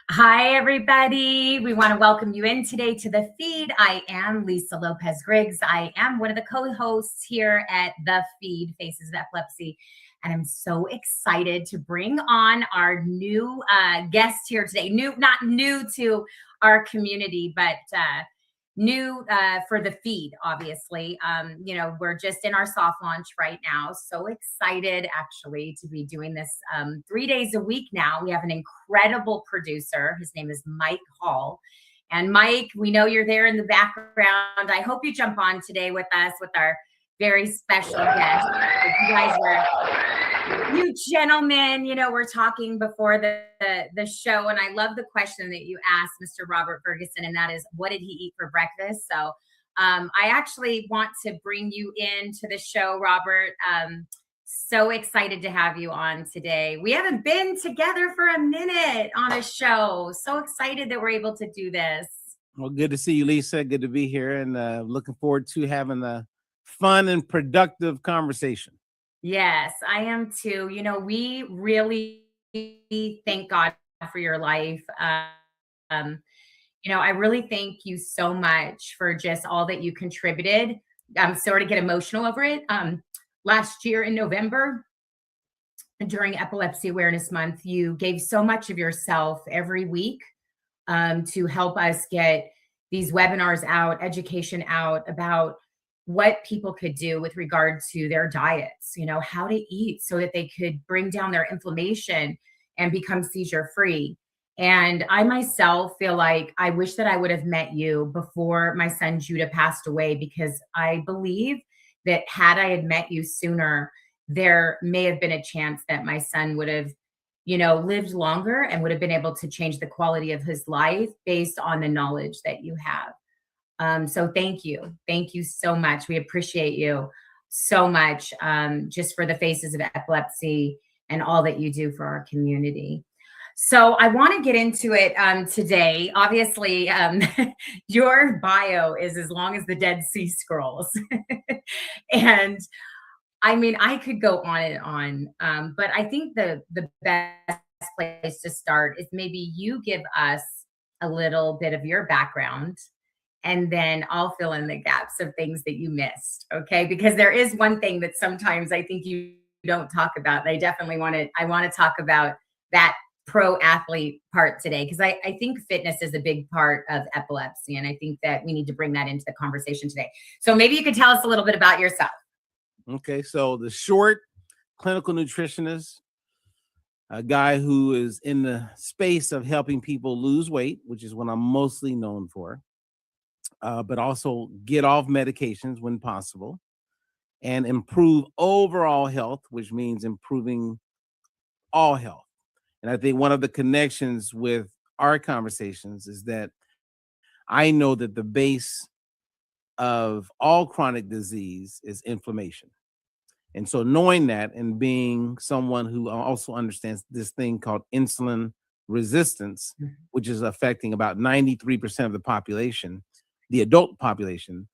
Hi, everybody. We want to welcome you in today to the feed. I am Lisa Lopez Griggs. I am one of the co-hosts here at the feed, Faces of Epilepsy. And I'm so excited to bring on our new guest here today. Not new to our community, but new for the feed, obviously. We're just in our soft launch right now. So excited, actually, to be doing this 3 days a week now. We have an incredible producer. His name is Mike Hall. And Mike, we know you're there in the background. I hope you jump on today with us with our very special guest. You guys you gentlemen, we're talking before the show, and I love the question that you asked Mr. Robert Ferguson, and that is, what did he eat for breakfast? So I actually want to bring you into the show, Robert. So excited to have you on today. We haven't been together for a minute on a show. So excited that we're able to do this. Well, good to see you, Lisa. Good to be here, and looking forward to having a fun and productive conversation. Yes, I am too. We really thank God for your life. Um, I really thank you so much for just all that you contributed. I'm sorry to get emotional over it. Last year in November, during Epilepsy Awareness Month, you gave so much of yourself every week to help us get these webinars out, education out about what people could do with regard to their diets, how to eat so that they could bring down their inflammation and become seizure free. And I myself feel like I wish that I would have met you before my son Judah passed away, because I believe that had I had met you sooner, there may have been a chance that my son would have lived longer and would have been able to change the quality of his life based on the knowledge that you have. So thank you. Thank you so much. We appreciate you so much, just for the Faces of Epilepsy and all that you do for our community. So I want to get into it today. Obviously, your bio is as long as the Dead Sea Scrolls. And I mean, I could go on and on, but I think the best place to start is maybe you give us a little bit of your background, and then I'll fill in the gaps of things that you missed. Okay, because there is one thing that sometimes I think you don't talk about. And I want to talk about that pro athlete part today, because I think fitness is a big part of epilepsy, and I think that we need to bring that into the conversation today. So maybe you could tell us a little bit about yourself. Okay, so the short clinical nutritionist, a guy who is in the space of helping people lose weight, which is what I'm mostly known for, but also get off medications when possible and improve overall health, which means improving all health. And I think one of the connections with our conversations is that I know that the base of all chronic disease is inflammation. And so knowing that and being someone who also understands this thing called insulin resistance, which is affecting about 93% of the population, the adult population,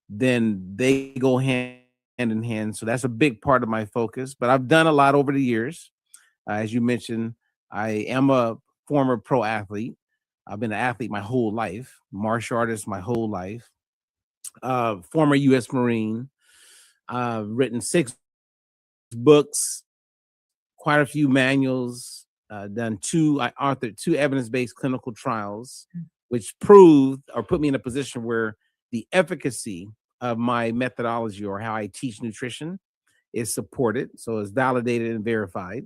then they go hand in hand. So that's a big part of my focus. But I've done a lot over the years. As you mentioned, I am a former pro athlete. I've been an athlete my whole life, martial artist my whole life, former U.S. Marine, written 6 books, quite a few manuals, I authored 2 evidence-based clinical trials, which proved or put me in a position where the efficacy of my methodology or how I teach nutrition is supported. So it's validated and verified.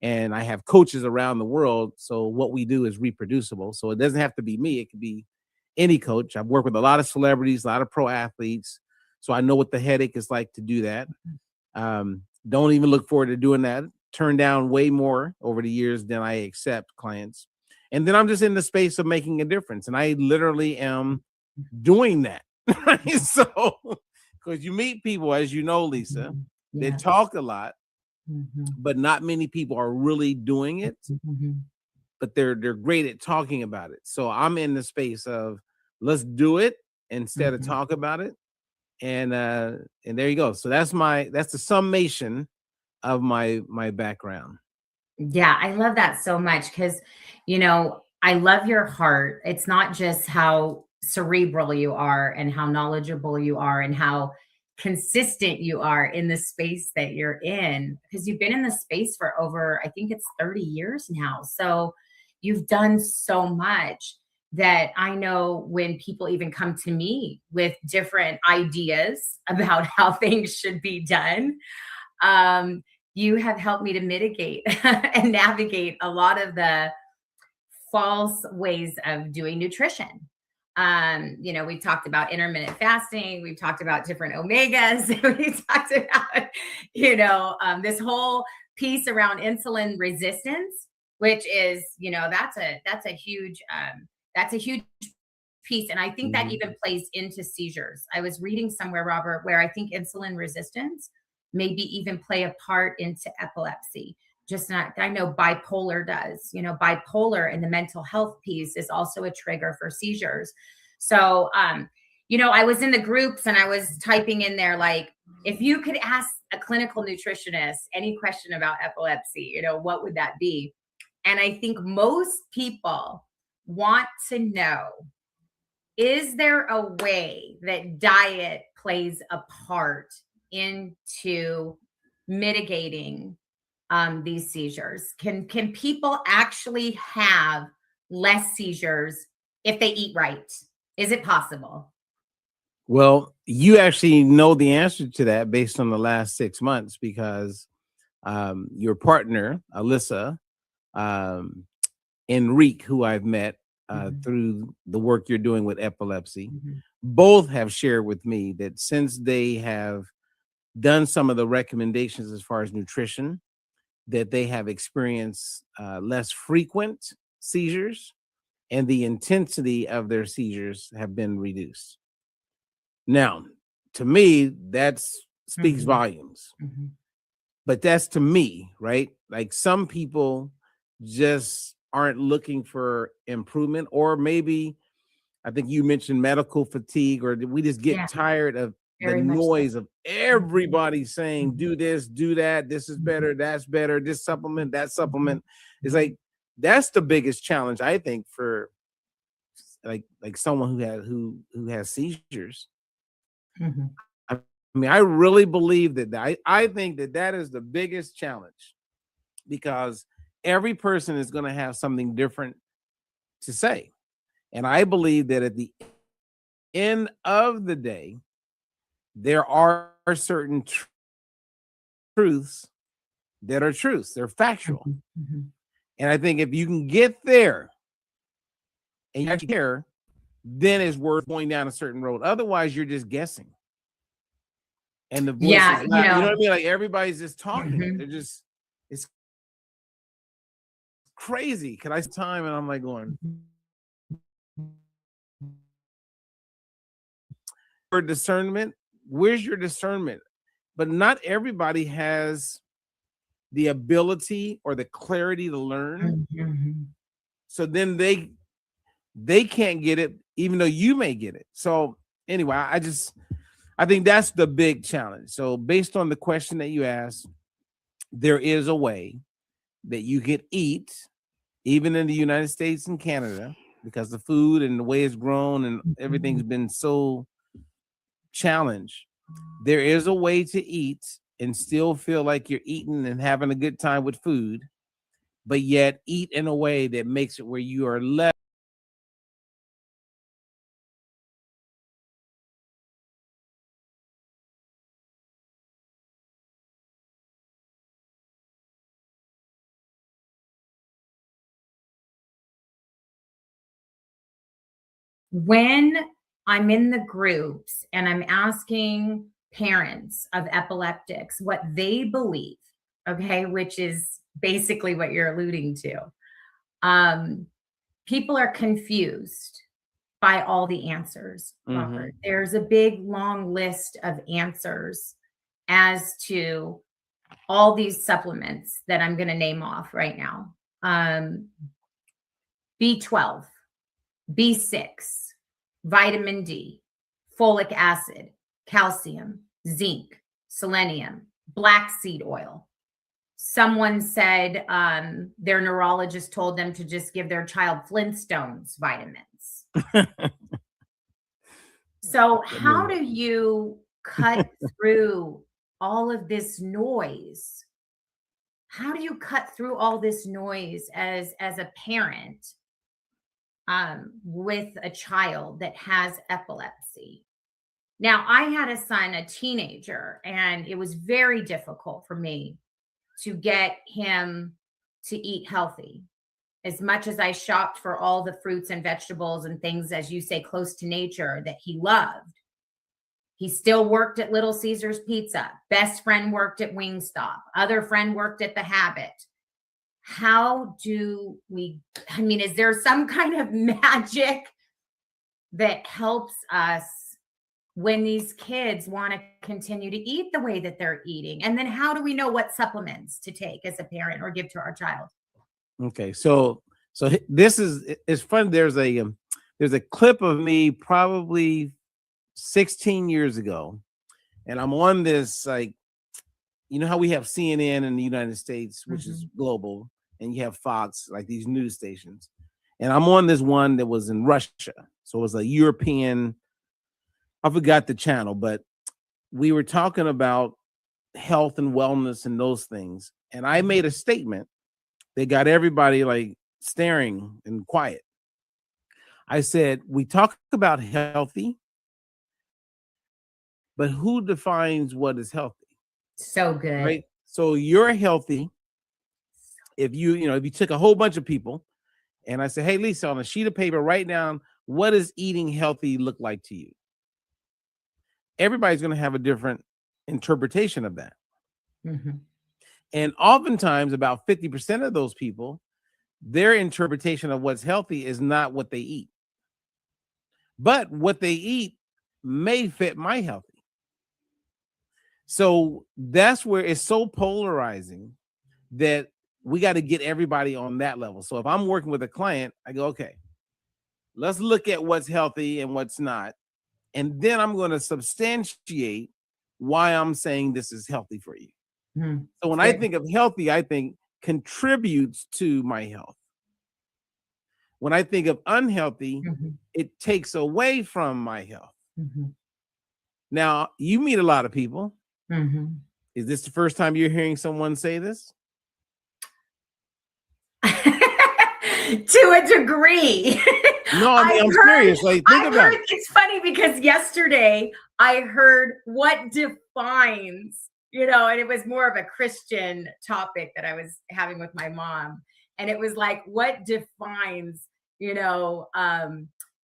And I have coaches around the world. So what we do is reproducible. So it doesn't have to be me. It could be any coach. I've worked with a lot of celebrities, a lot of pro athletes. So I know what the headache is like to do that. Don't even look forward to doing that. Turn down way more over the years than I accept clients. And then I'm just in the space of making a difference. And I literally am doing that. Right? So, because you meet people, as you know, Lisa, they talk a lot, but not many people are really doing it. But they're great at talking about it. So I'm in the space of let's do it instead of talk about it. And there you go. So that's the summation of my background. Yeah, I love that so much because, I love your heart. It's not just how cerebral you are and how knowledgeable you are and how consistent you are in the space that you're in, because you've been in the space for over, I think it's 30 years now. So you've done so much that I know when people even come to me with different ideas about how things should be done, you have helped me to mitigate and navigate a lot of the false ways of doing nutrition. We've talked about intermittent fasting, we've talked about different omegas, we've talked about, this whole piece around insulin resistance, which is, that's a huge piece. And I think that even plays into seizures. I was reading somewhere, Robert, where I think insulin resistance maybe even play a part into epilepsy. Just not, I know bipolar does, bipolar and the mental health piece is also a trigger for seizures. So, I was in the groups and I was typing in there, like, if you could ask a clinical nutritionist any question about epilepsy, what would that be? And I think most people want to know, is there a way that diet plays a part into mitigating these seizures? Can people actually have less seizures if they eat right? Is it possible? Well, you actually know the answer to that based on the last 6 months, because your partner, Alyssa, Enrique, who I've met through the work you're doing with epilepsy, both have shared with me that since they have done some of the recommendations as far as nutrition, that they have experienced less frequent seizures, and the intensity of their seizures have been reduced. Now, to me, that speaks volumes. But that's to me, right? Like, some people just aren't looking for improvement, or maybe I think you mentioned medical fatigue, or we just get tired of the noise of everybody saying, do this, do that, this is better, that's better, this supplement, that supplement. It's like, that's the biggest challenge, I think, for like someone who has seizures. I mean, I really believe that I think that is the biggest challenge, because every person is going to have something different to say. And I believe that at the end of the day, there are certain truths that are truths. They're factual. And I think if you can get there and you actually care, then it's worth going down a certain road. Otherwise, you're just guessing. And the voice is loud. You know what I mean? Like, everybody's just talking. They're just, it's crazy. Can I time? And I'm like going, for discernment, where's your discernment? But not everybody has the ability or the clarity to learn. So then they can't get it, even though you may get it. So anyway, I think that's the big challenge. So based on the question that you asked, there is a way that you can eat, even in the United States and Canada, because the food and the way it's grown and everything's been so challenged. There is a way to eat and still feel like you're eating and having a good time with food, but yet eat in a way that makes it where you are less. When I'm in the groups and I'm asking parents of epileptics what they believe, okay, which is basically what you're alluding to, people are confused by all the answers, Robert. There's a big, long list of answers as to all these supplements that I'm going to name off right now. B12, B6, vitamin D, folic acid, calcium, zinc, selenium, black seed oil. Someone said their neurologist told them to just give their child Flintstones vitamins. So how do you cut through all of this noise? How do you cut through all this noise as a parent with a child that has epilepsy? Now, I had a son, a teenager, and it was very difficult for me to get him to eat healthy. As much as I shopped for all the fruits and vegetables and things, as you say, close to nature that he loved, he still worked at Little Caesars Pizza. Best friend worked at Wingstop. Other friend worked at The Habit. How do we, I mean, is there some kind of magic that helps us when these kids want to continue to eat the way that they're eating? And then how do we know what supplements to take as a parent or give to our child? Okay, so this is, it's fun. There's a clip of me probably 16 years ago, and I'm on this, like, you know how we have CNN in the United States, which is global, and you have Fox, like these news stations, and I'm on this one that was in Russia. So it was a European, I forgot the channel, but we were talking about health and wellness and those things, and I made a statement that got everybody like staring and quiet. I said, we talk about healthy, but who defines what is healthy? So good. Right? So you're healthy if if you took a whole bunch of people and I said, hey, Lisa, on a sheet of paper, write down, what does eating healthy look like to you? Everybody's going to have a different interpretation of that. And oftentimes about 50% of those people, their interpretation of what's healthy is not what they eat. But what they eat may fit my healthy. So that's where it's so polarizing that we got to get everybody on that level. So if I'm working with a client, I go, okay, let's look at what's healthy and what's not. And then I'm going to substantiate why I'm saying this is healthy for you. So when I think of healthy, I think contributes to my health. When I think of unhealthy, it takes away from my health. Now, you meet a lot of people. Is this the first time you're hearing someone say this? To a degree. No, I mean, I'm serious. Like, think about it. It's funny because yesterday I heard what defines, and it was more of a Christian topic that I was having with my mom. And it was like, what defines,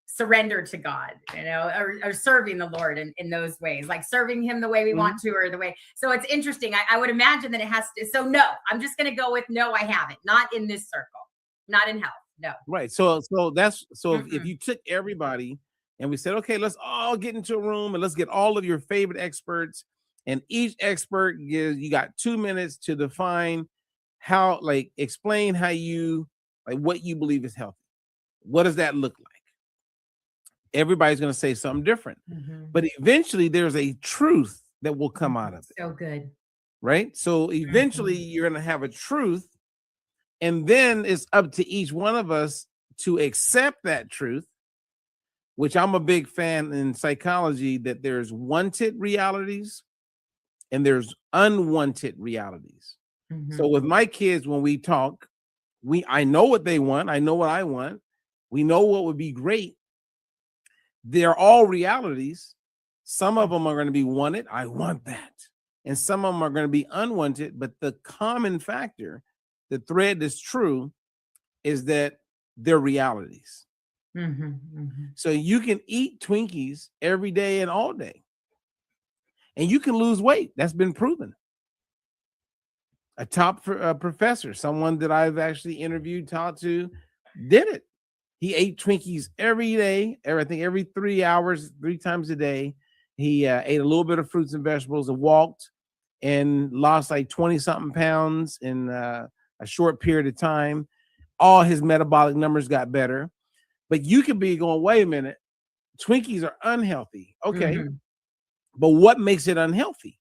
surrender to God, or serving the Lord in those ways, like serving him the way we want to, or the way. So it's interesting. I would imagine that it has to. So no, I'm just going to go with no, I haven't. Not in this circle, not in health. No. Right. So if you took everybody and we said, okay, let's all get into a room and let's get all of your favorite experts, and each expert you got 2 minutes to define how, like, explain how you, like, what you believe is healthy. What does that look like? Everybody's going to say something different, but eventually there's a truth that will come out of it. So good. Right. So eventually you're going to have a truth, and then it's up to each one of us to accept that truth, which I'm a big fan in psychology, that there's wanted realities and there's unwanted realities. So with my kids, when we talk, I know what they want. I know what I want. We know what would be great. They're all realities. Some of them are going to be wanted. I want that. And some of them are going to be unwanted. But the common factor, the thread that's true, is that they're realities. So you can eat Twinkies every day and all day, and you can lose weight. That's been proven. A top professor, someone that I've actually interviewed, talked to, did it. He ate Twinkies every day, I think every 3 hours, 3 times a day. He ate a little bit of fruits and vegetables and walked and lost like 20-something pounds in a short period of time. All his metabolic numbers got better. But you could be going, wait a minute, Twinkies are unhealthy. Okay. But what makes it unhealthy?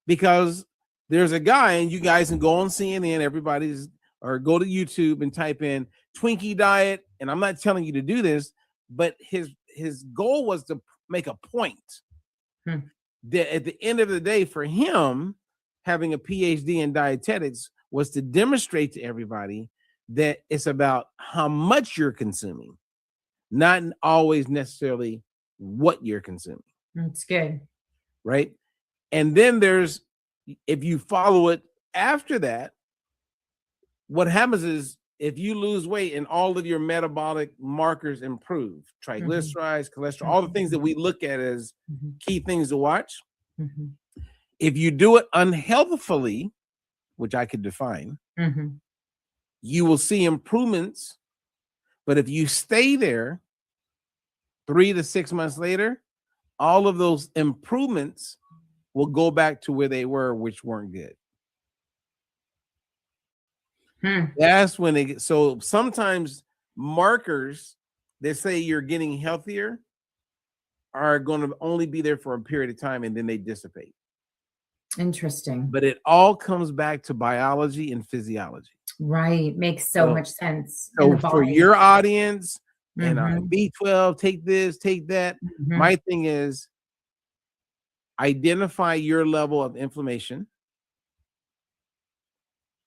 Because there's a guy, and you guys can go on CNN, or go to YouTube and type in Twinkie diet. And I'm not telling you to do this, but his goal was to make a point that at the end of the day, for him, having a PhD in dietetics was to demonstrate to everybody that it's about how much you're consuming, not always necessarily what you're consuming. That's good. Right. And then if you follow it after that, what happens is, if you lose weight and all of your metabolic markers improve, triglycerides, cholesterol, all the things that we look at as key things to watch, if you do it unhealthfully, which I could define, you will see improvements. But if you stay there 3 to 6 months later, all of those improvements will go back to where they were, which weren't good. That's when they get, so sometimes markers that say you're getting healthier are going to only be there for a period of time and then they dissipate. Interesting. But it all comes back to biology and physiology. Right. Makes so much sense. So for your audience, and B12, take this, take that. My thing is identify your level of inflammation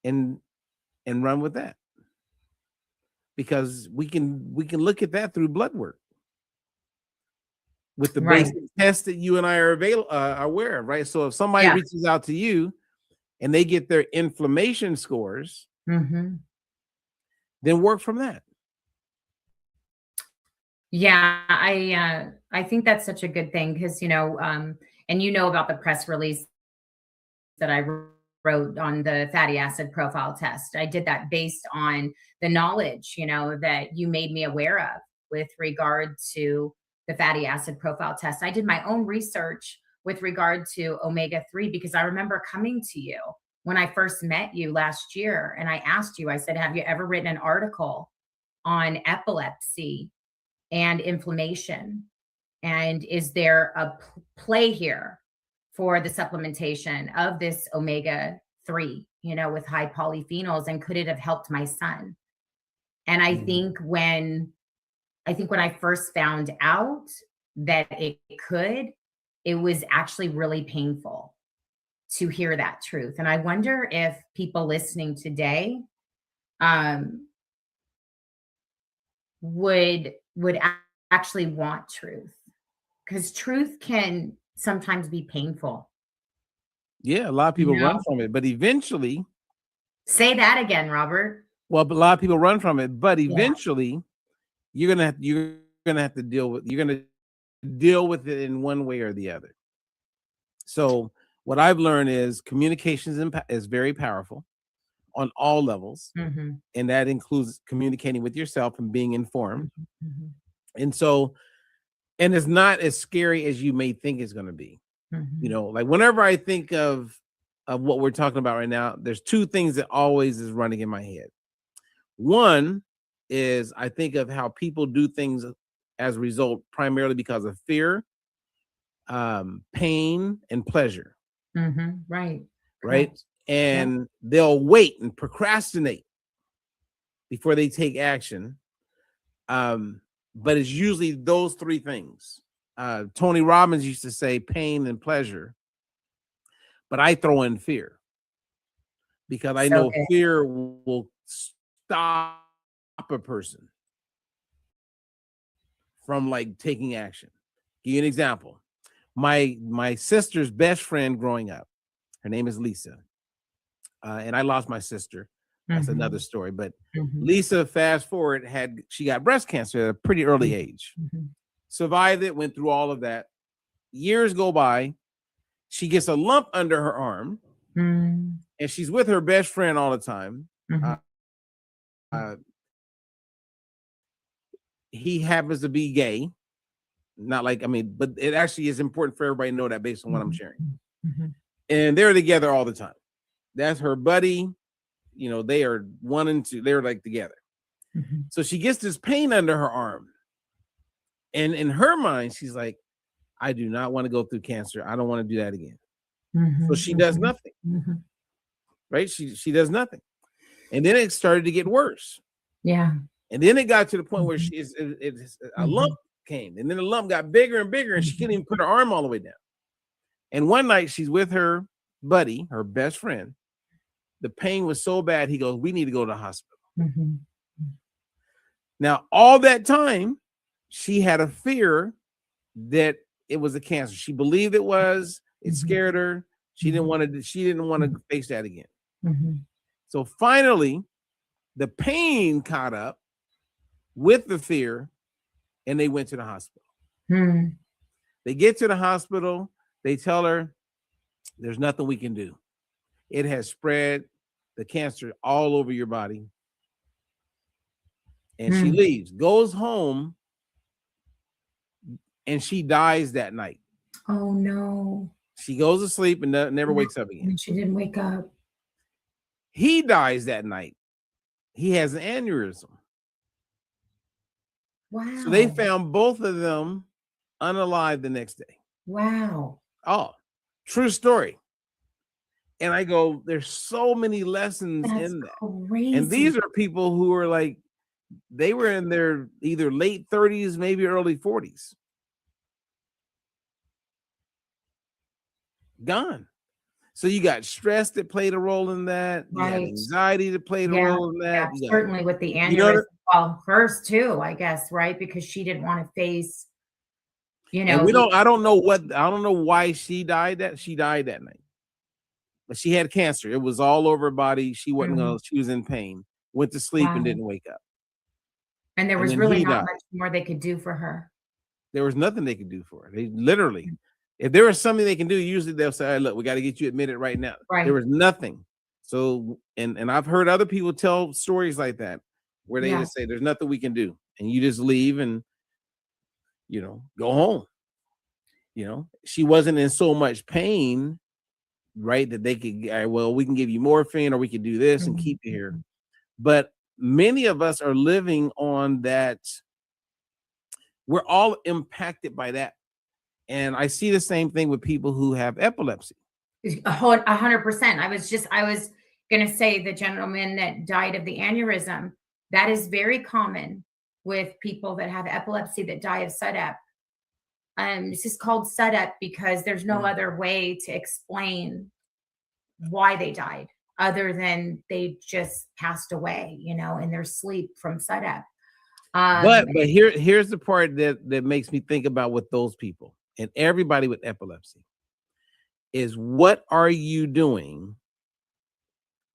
and run with that. Because we can look at that through blood work with the basic tests that you and I are aware of, right? So if somebody reaches out to you and they get their inflammation scores, then work from that. Yeah, I think that's such a good thing because, you know, and you know about the press release that I wrote on the fatty acid profile test. I did that based on the knowledge, you know, that you made me aware of with regard to the fatty acid profile test. I did my own research with regard to omega-3 because I remember coming to you when I first met you last year. And I asked you, I said, have you ever written an article on epilepsy and inflammation? And is there a play here for the supplementation of this omega-3, you know, with high polyphenols? And could it have helped my son? And I think when I first found out that it could, it was actually really painful to hear that truth. And I wonder if people listening today would actually want truth, because truth can sometimes be painful. Yeah, a lot of people run from it, but eventually. Say that again, Robert. Well, a lot of people run from it, but eventually you're gonna have to deal with it in one way or the other. So what I've learned is communication is very powerful on all levels, and that includes communicating with yourself and being informed. And so, and it's not as scary as you may think it's going to be. You know, like whenever I think of what we're talking about right now, there's two things that always is running in my head. One is I think of how people do things as a result primarily because of fear, pain, and pleasure. Right. And they'll wait and procrastinate before they take action. But it's usually those three things. Tony Robbins used to say pain and pleasure, but I throw in fear because I know fear will stop a person from like taking action. Give you an example. My sister's best friend growing up, her name is Lisa. And I lost my sister. That's another story. But Lisa, fast forward, she got breast cancer at a pretty early age. Survived it, went through all of that. Years go by. She gets a lump under her arm. And she's with her best friend all the time. He happens to be gay. Not like, I mean, but it actually is important for everybody to know that based on what I'm sharing. And they're together all the time. That's her buddy. You know, they are one and two. They're like together. So she gets this pain under her arm. And in her mind, she's like, I do not want to go through cancer. I don't want to do that again. So she does nothing. Right? She does nothing. And then it started to get worse. Yeah. And then it got to the point where a lump came. And then the lump got bigger and bigger, and she couldn't even put her arm all the way down. And one night she's with her buddy, her best friend. The pain was so bad, he goes, we need to go to the hospital. Now, all that time, she had a fear that it was a cancer. She believed it was. It scared her. She didn't want to face that again. So finally, the pain caught up with the fear, and they went to the hospital. They get to the hospital. They tell her, there's nothing we can do. It has spread the cancer all over your body. And she leaves, goes home, and she dies that night. Oh no. She goes to sleep and never wakes up again. And she didn't wake up. He dies that night. He has an aneurysm. Wow. So they found both of them unalive the next day. Wow. Oh, true story. And I go, there's so many lessons in that. Crazy. And these are people who are like, they were in their either late 30s, maybe early 40s. Gone. So you got stress that played a role in that. You had anxiety that played a role in that. Yeah, certainly with the aneurysm. Well, hers too, I guess, right? Because she didn't want to face, you know. And I don't know why she died that night. But she had cancer. It was all over her body. She wasn't she was in pain. Went to sleep and didn't wake up. And there was really not much more they could do for her. There was nothing they could do for her. They literally, if there was something they can do, usually they'll say, hey, look, we got to get you admitted right now. Right. There was nothing. So, and I've heard other people tell stories like that, where they just say, there's nothing we can do. And you just leave and, you know, go home. You know, she wasn't in so much pain, right, that they could, well, we can give you morphine or we could do this and keep you here. But many of us are living on that. We're all impacted by that. And I see the same thing with people who have epilepsy. 100%. I was going to say the gentleman that died of the aneurysm, that is very common with people that have epilepsy that die of SUDEP. It's just called SUDEP because there's no other way to explain why they died other than they just passed away, you know, in their sleep from SUDEP. But here's the part that makes me think about with those people and everybody with epilepsy is, what are you doing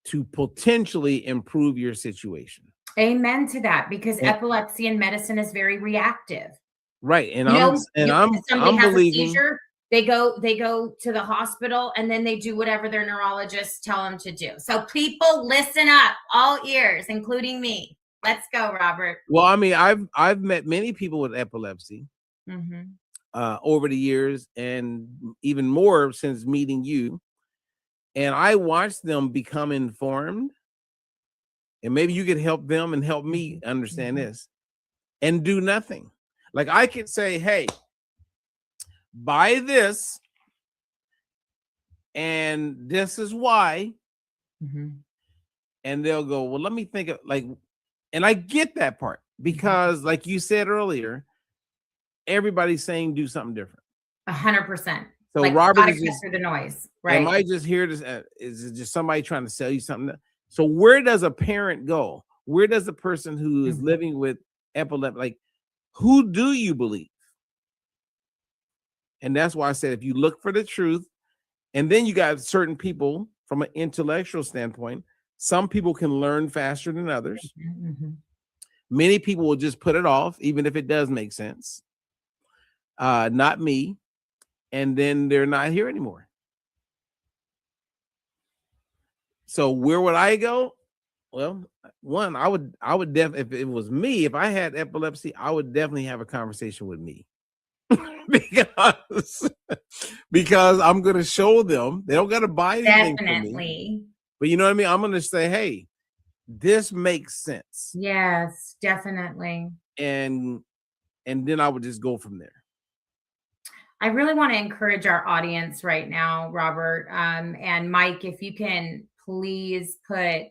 to potentially improve your situation? Amen to that, because epilepsy in medicine is very reactive. Right. And I'm believing, a seizure, they go to the hospital and then they do whatever their neurologists tell them to do. So people, listen up, all ears, including me. Let's go, Robert. Well, I mean, I've met many people with epilepsy over the years, and even more since meeting you. And I watched them become informed. And maybe you could help them and help me understand this, and do nothing. Like I could say, hey, buy this, and this is why. And they'll go, well, let me think of and I get that part, because like you said earlier, everybody's saying do something different. 100%. So like, Robert is just through the noise, right? Am I just here to, is it just somebody trying to sell you something? So where does a parent go? Where does the person who is living with epilepsy, like, who do you believe? And that's why I said, if you look for the truth, and then you got certain people from an intellectual standpoint, some people can learn faster than others. Many people will just put it off, even if it does make sense. Not me. And then they're not here anymore. So where would I go? Well, one, I would definitely, if it was me, if I had epilepsy, I would definitely have a conversation with me. because I'm going to show them, they don't got to buy anything from me. But you know what I mean? I'm going to say, hey, this makes sense. Yes, definitely. And then I would just go from there. I really want to encourage our audience right now, Robert, and Mike, if you can please put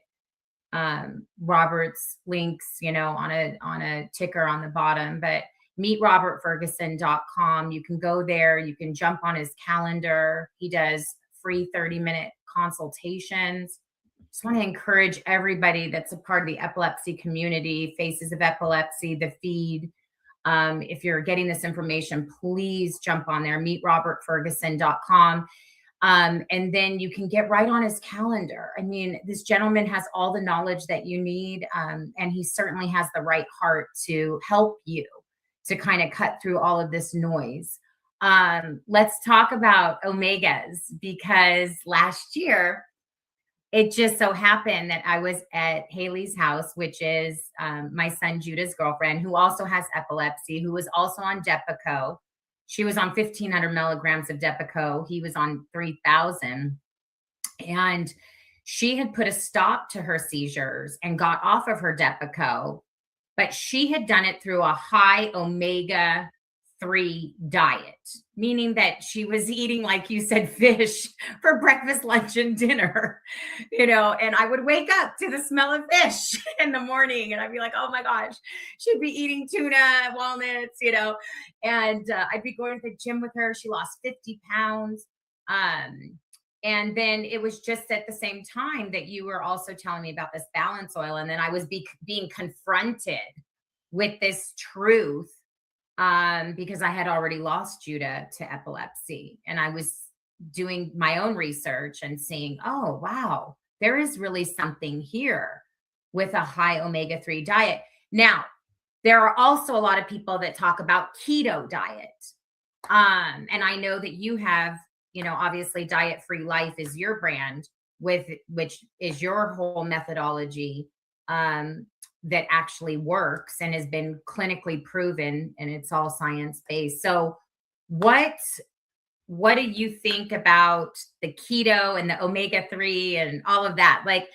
Robert's links, you know, on a ticker on the bottom, but meetrobertferguson.com. You can go there. You can jump on his calendar. He does free 30-minute consultations. Just want to encourage everybody that's a part of the epilepsy community, Faces of Epilepsy, the feed. If you're getting this information, please jump on there, meetrobertferguson.com. And then you can get right on his calendar. I mean, this gentleman has all the knowledge that you need, and he certainly has the right heart to help you to kind of cut through all of this noise. Let's talk about omegas, because last year, it just so happened that I was at Haley's house, which is my son Judah's girlfriend, who also has epilepsy, who was also on Depakote. She was on 1,500 milligrams of Depakote. He was on 3,000. And she had put a stop to her seizures and got off of her Depakote, but she had done it through a high omega-3 diet, meaning that she was eating, like you said, fish for breakfast, lunch, and dinner, and I would wake up to the smell of fish in the morning, and I'd be like, oh my gosh, she'd be eating tuna, walnuts, and I'd be going to the gym with her. She lost 50 pounds. And then it was just at the same time that you were also telling me about this balance oil. And then I was being confronted with this truth because I had already lost Judah to epilepsy. And I was doing my own research and seeing, oh, wow, there is really something here with a high omega-3 diet. Now, there are also a lot of people that talk about keto diet. And I know that you have, obviously Diet Free Life is your brand, which is your whole methodology that actually works and has been clinically proven, and it's all science-based. So what do you think about the keto and the omega-3 and all of that? Like,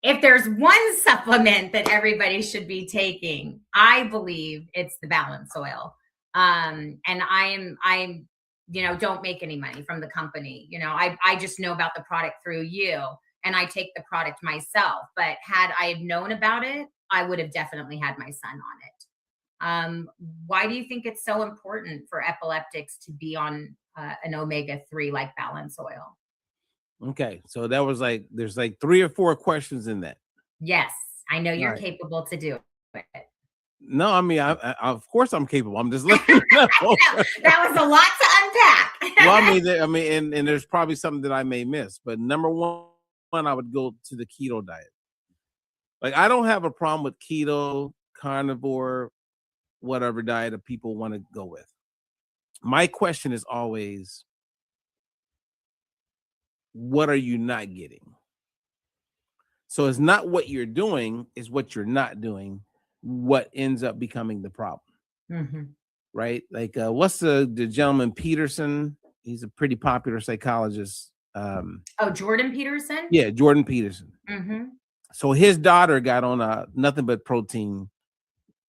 if there's one supplement that everybody should be taking, I believe it's the balance oil. And I'm don't make any money from the company. I just know about the product through you, and I take the product myself. But had I have known about it, I would have definitely had my son on it. Why do you think it's so important for epileptics to be on an omega-3 like balance oil? Okay, so that was there's 3 or 4 questions in that. Yes, I know you're capable to do it. No, I mean, I of course I'm capable. I'm just letting you know. That was a lot to unpack. Well, I mean, and there's probably something that I may miss. But number one, I would go to the keto diet. I don't have a problem with keto, carnivore, whatever diet that people want to go with. My question is always, what are you not getting? So it's not what you're doing, it's what you're not doing, what ends up becoming the problem. Mm-hmm. Right? What's the gentleman Peterson? He's a pretty popular psychologist. Jordan Peterson? Yeah, Jordan Peterson. Mm-hmm. So his daughter got on nothing but protein,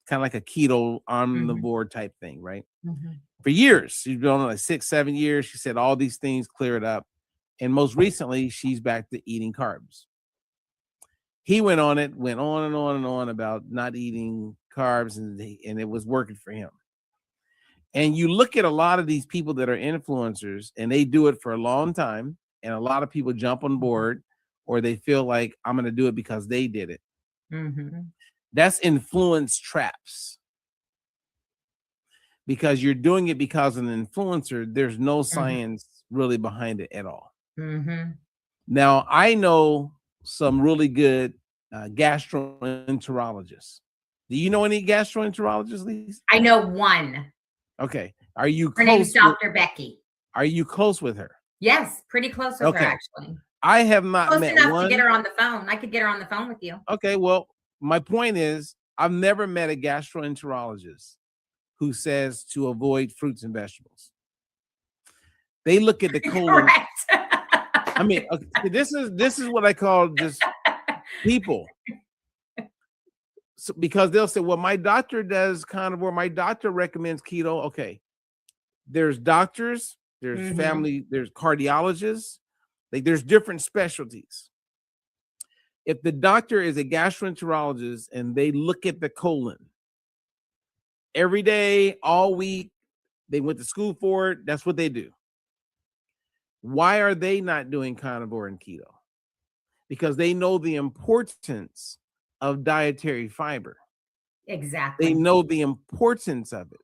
kind of like a keto omnivore type thing, right? Mm-hmm. For years. She's been on 6-7 years. She said all these things cleared up. And most recently, she's back to eating carbs. He went on and on about not eating carbs, and it was working for him. And you look at a lot of these people that are influencers, and they do it for a long time, and a lot of people jump on board, or they feel like I'm going to do it because they did it. Mm-hmm. That's influence traps. Because you're doing it because of an influencer, there's no science really behind it at all. Mm-hmm. Now, I know some really good gastroenterologists. Do you know any gastroenterologists, Lisa? I know one. Okay. Are you Her name's Dr. Becky. Are you close with her? Yes, pretty close with her, actually. I have not close met enough one. To get her on the phone. I could get her on the phone with you. Okay, well, my point is, I've never met a gastroenterologist who says to avoid fruits and vegetables. They look at the colon. I mean, okay, this is what I call just people. So, because they'll say, well, my doctor does carnivore, my doctor recommends keto. Okay. There's doctors, there's family, there's cardiologists, there's different specialties. If the doctor is a gastroenterologist and they look at the colon every day, all week, they went to school for it, that's what they do. Why are they not doing carnivore and keto? Because they know the importance of dietary fiber. Exactly. They know the importance of it.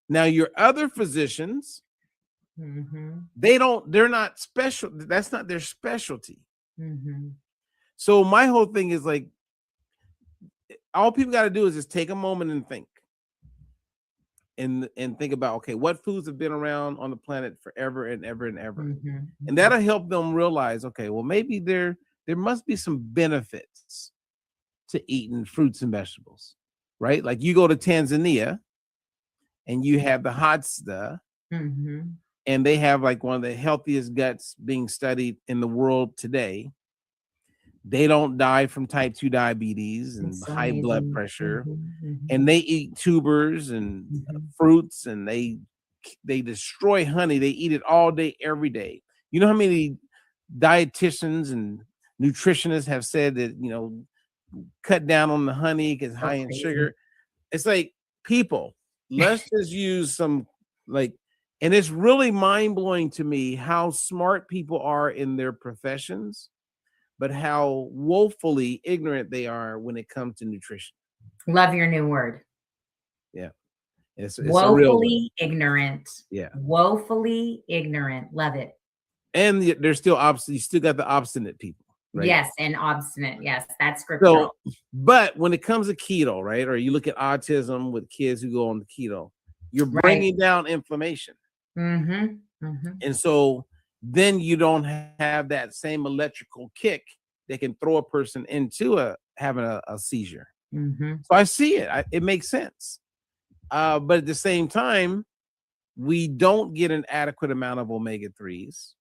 Now, your other physicians, they're not special. That's not their specialty. So my whole thing is all people got to do is just take a moment and think. And think about, okay, what foods have been around on the planet forever and ever and ever. And that'll help them realize, okay, well, maybe there must be some benefits to eating fruits and vegetables, right? Like you go to Tanzania and you have the Mm-hmm. and they have like one of the healthiest guts being studied in the world today. They don't die from type 2 diabetes and It's so high blood amazing. pressure, Mm-hmm. and they eat tubers and Mm-hmm. fruits, and they destroy honey. They eat it all day, every day. You know how many dietitians and nutritionists have said that, cut down on the honey because So high in crazy. sugar. It's like, people, let's just use some, like, and it's really mind-blowing to me how smart people are in their professions, but how woefully ignorant they are when it comes to nutrition. Love your new word. Yeah, it's a real one. Woefully ignorant. Yeah, Woefully ignorant. Love it. and there's still obstinate. You still got the obstinate people, right? Yes, and obstinate. Yes, that's scriptural. So, but when it comes to keto, right, or you look at autism with kids who go on the keto, you're Right. bringing down inflammation. Mm-hmm. Mm-hmm. And so then you don't have that same electrical kick that can throw a person into having a seizure. Mm-hmm. So I see it. It makes sense. But at the same time, we don't get an adequate amount of omega-3s.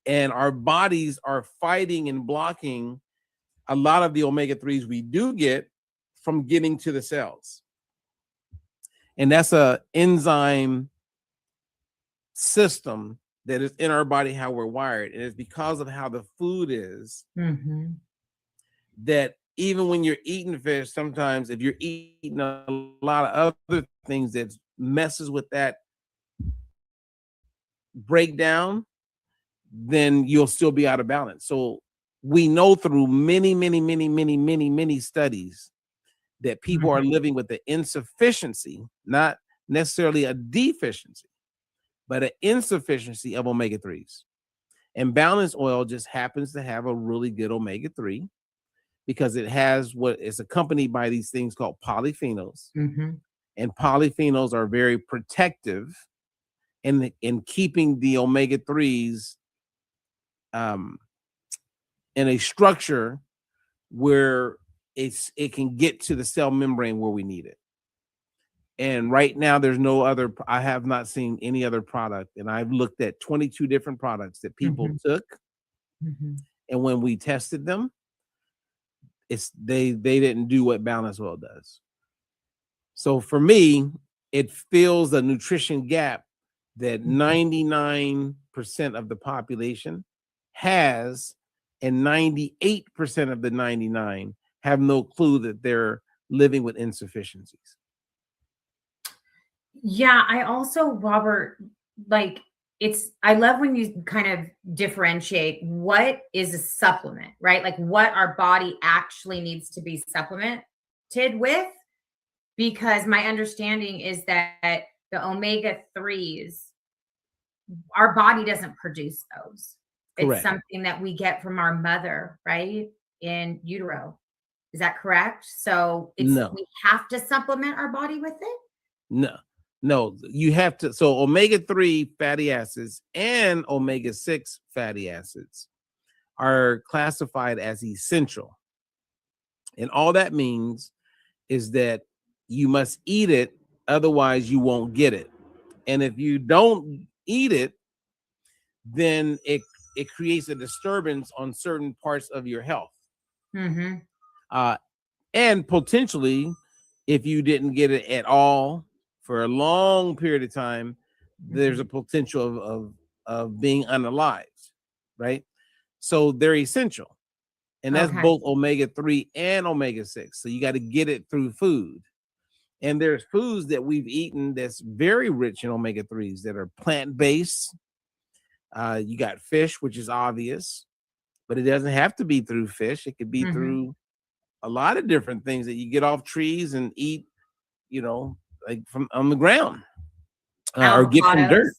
And our bodies are fighting and blocking a lot of the omega-3s we do get from getting to the cells. And that's a enzyme system that is in our body, how we're wired. And it's because of how the food is Mm-hmm. that even when you're eating fish, sometimes if you're eating a lot of other things that messes with that breakdown, then you'll still be out of balance. So we know through many studies that people are living with the insufficiency, not necessarily a deficiency, but an insufficiency of omega-3s. And balanced oil just happens to have a really good omega-3 because it has what is accompanied by these things called polyphenols. Mm-hmm. And polyphenols are very protective in keeping the omega-3s in a structure where it can get to the cell membrane where we need it. And right now, there's no other. I have not seen any other product, and I've looked at 22 different products that people Mm-hmm. took, Mm-hmm. and when we tested them, they didn't do what balanced oil does. So for me, it fills a nutrition gap that 99% of the population has, and 98% of the 99 have no clue that they're living with insufficiencies. Yeah, I also, Robert, like I love when you kind of differentiate what is a supplement, right? Like what our body actually needs to be supplemented with, because my understanding is that the omega-3s, our body doesn't produce those. Correct. It's something that we get from our mother, right? In utero. Is that correct? So No. we have to supplement our body with it? No, you have to. So omega-3 fatty acids and omega-6 fatty acids are classified as essential. And all that means is that you must eat it, otherwise you won't get it. And if you don't eat it, then it creates a disturbance on certain parts of your health. Mm-hmm. And potentially, if you didn't get it at all for a long period of time, there's a potential of being unalived, right? So they're essential. And that's both omega-3 and omega-6. So you got to get it through food. And there's foods that we've eaten that's very rich in omega-3s that are plant-based. You got fish, which is obvious, but it doesn't have to be through fish. It could be through a lot of different things that you get off trees and eat, like from on the ground, or get from dirt.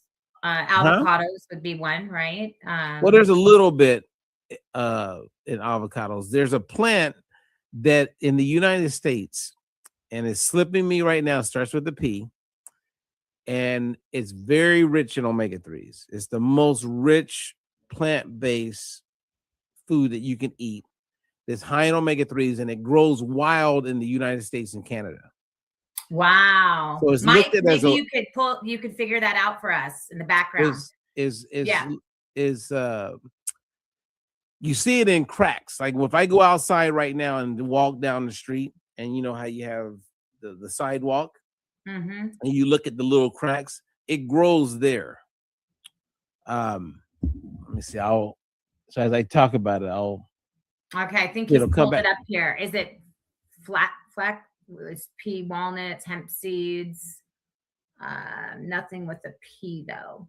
Avocados would be one, right? Well, there's a little bit in avocados. There's a plant that in the United States, and it's slipping me right now, starts with a P, and it's very rich in omega-3s. It's the most rich plant-based food that you can eat. That's high in omega-3s, and it grows wild in the United States and Canada. Wow. So it's Mike, looked at as maybe a you could figure that out for us in the background. is Yeah. You see it in cracks. Like if I go outside right now and walk down the street, and you know how you have the sidewalk, Mm-hmm. and you look at the little cracks, it grows there. Let me see. So as I talk about it, Okay, I think he's it'll come pulled it back. up here. Is it flat? It's pea, walnuts, hemp seeds. Nothing with a P though.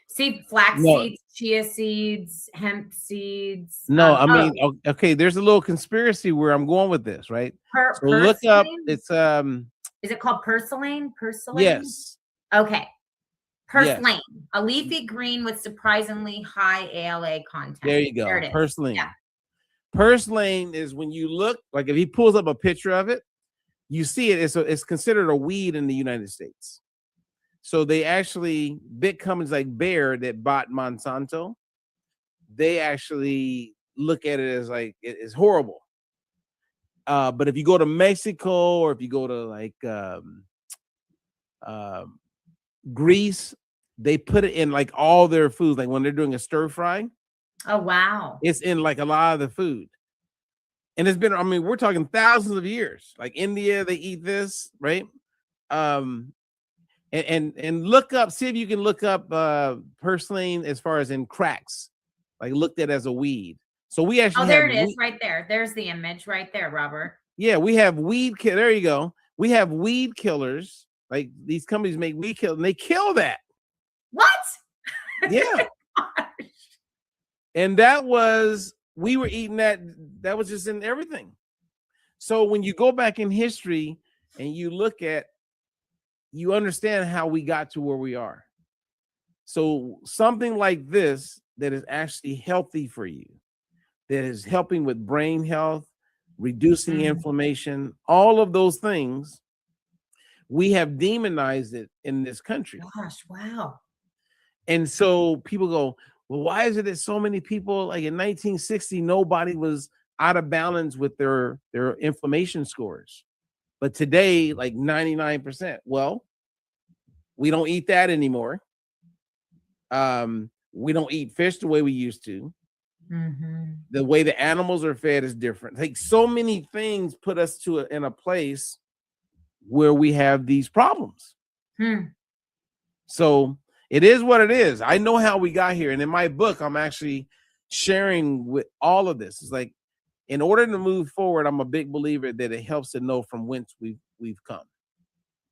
See, flax No. seeds, chia seeds, hemp seeds. No, I mean, okay, there's a little conspiracy where I'm going with this, right? So look up, it's is it called purslane? Purslane? Yes. Okay. Purslane, Yes. a leafy green with surprisingly high ALA content. There you go. There it is. Purslane. Yeah. Purslane is when you look, like if he pulls up a picture of it, you see it. It's considered a weed in the United States. So they actually, big companies like Bayer that bought Monsanto, they actually look at it as like it's horrible. But if you go to Mexico, or if you go to like Greece, they put it in like all their foods. Like when they're doing a stir fry. Oh, wow. It's in like a lot of the food. And it's been, I mean, we're talking thousands of years. Like India, they eat this, right? And look up, see if you can look up purslane as far as in cracks, like looked at as a weed. So we actually there it is, right there. There's the image right there, Robert. Yeah, we have weed there you go. We have weed killers. Like these companies make weed killers, and they kill that. What? Yeah. And we were eating that was just in everything. So when you go back in history and you look at, you understand how we got to where we are. So something like this that is actually healthy for you, that is helping with brain health, reducing inflammation, all of those things, we have demonized it in this country. Gosh, wow. And so people go, well, why is it that so many people, like in 1960, nobody was out of balance with their inflammation scores? But today, like 99%. Well, we don't eat that anymore. We don't eat fish the way we used to. Mm-hmm. The way the animals are fed is different. Like so many things put us in a place where we have these problems. So it is what it is. I know how we got here. And in my book, I'm actually sharing with all of this. It's like, in order to move forward, I'm a big believer that it helps to know from whence we've come.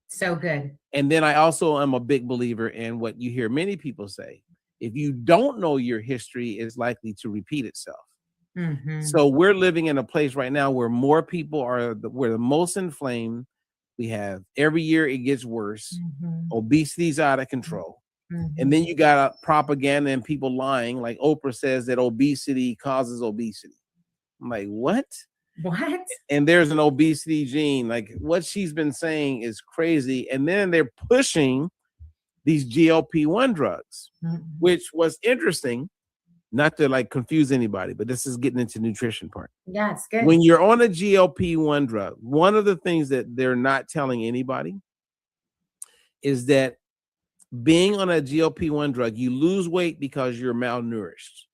So good. And then I also am a big believer in what you hear many people say. If you don't know your history, it's likely to repeat itself. Mm-hmm. So we're living in a place right now where more people we're the most inflamed. We have every year it gets worse. Mm-hmm. Obesity's out of control. Mm-hmm. And then you got propaganda and people lying. Like Oprah says that obesity causes obesity. I'm like, what? What? And there's an obesity gene. Like what she's been saying is crazy. And then they're pushing these GLP-1 drugs, which was interesting. Not to like confuse anybody, but this is getting into nutrition part. Yeah, it's good. When you're on a GLP-1 drug, one of the things that they're not telling anybody is that being on a GLP-1 drug, you lose weight because you're malnourished.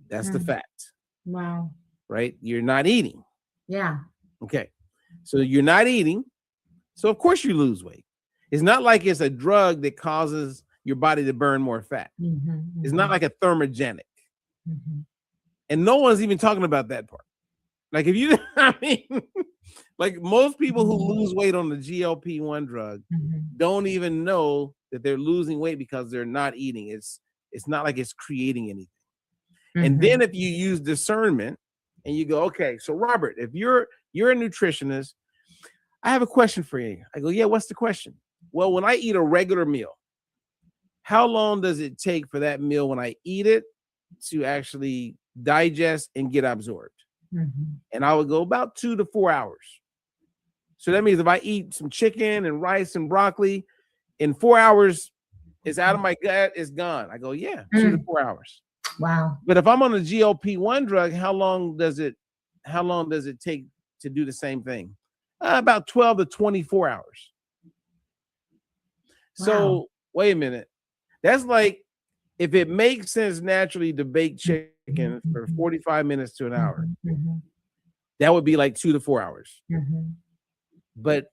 That's the fact. Wow. Right? You're not eating. Yeah. Okay. So you're not eating. So of course you lose weight. It's not like it's a drug that causes your body to burn more fat. It's not like a thermogenic. And no one's even talking about that part. Like if you, I mean, like most people who lose weight on the GLP-1 drug don't even know that they're losing weight because they're not eating. It's not like it's creating anything. And then if you use discernment and you go, okay, so Robert, if you're a nutritionist, I have a question for you. I go, yeah, what's the question? Well, when I eat a regular meal, how long does it take for that meal when I eat it to actually digest and get absorbed? And I would go about 2 to 4 hours. So that means if I eat some chicken and rice and broccoli, in 4 hours, it's out of my gut, it's gone. I go, yeah, 2 to 4 hours. Wow. But if I'm on a GLP-1 drug, how long does it take to do the same thing? About 12 to 24 hours. Wow. So wait a minute. That's like if it makes sense naturally to bake chicken for 45 minutes to an hour, that would be like 2 to 4 hours. But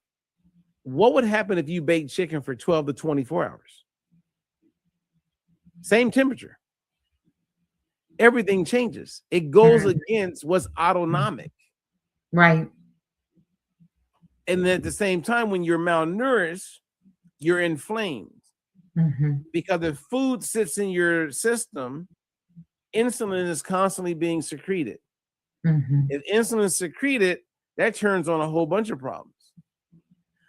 what would happen if you bake chicken for 12 to 24 hours? Same temperature. Everything changes. It goes against what's autonomic. Right. And then at the same time, when you're malnourished, you're inflamed. Because if food sits in your system, insulin is constantly being secreted. If insulin is secreted, that turns on a whole bunch of problems.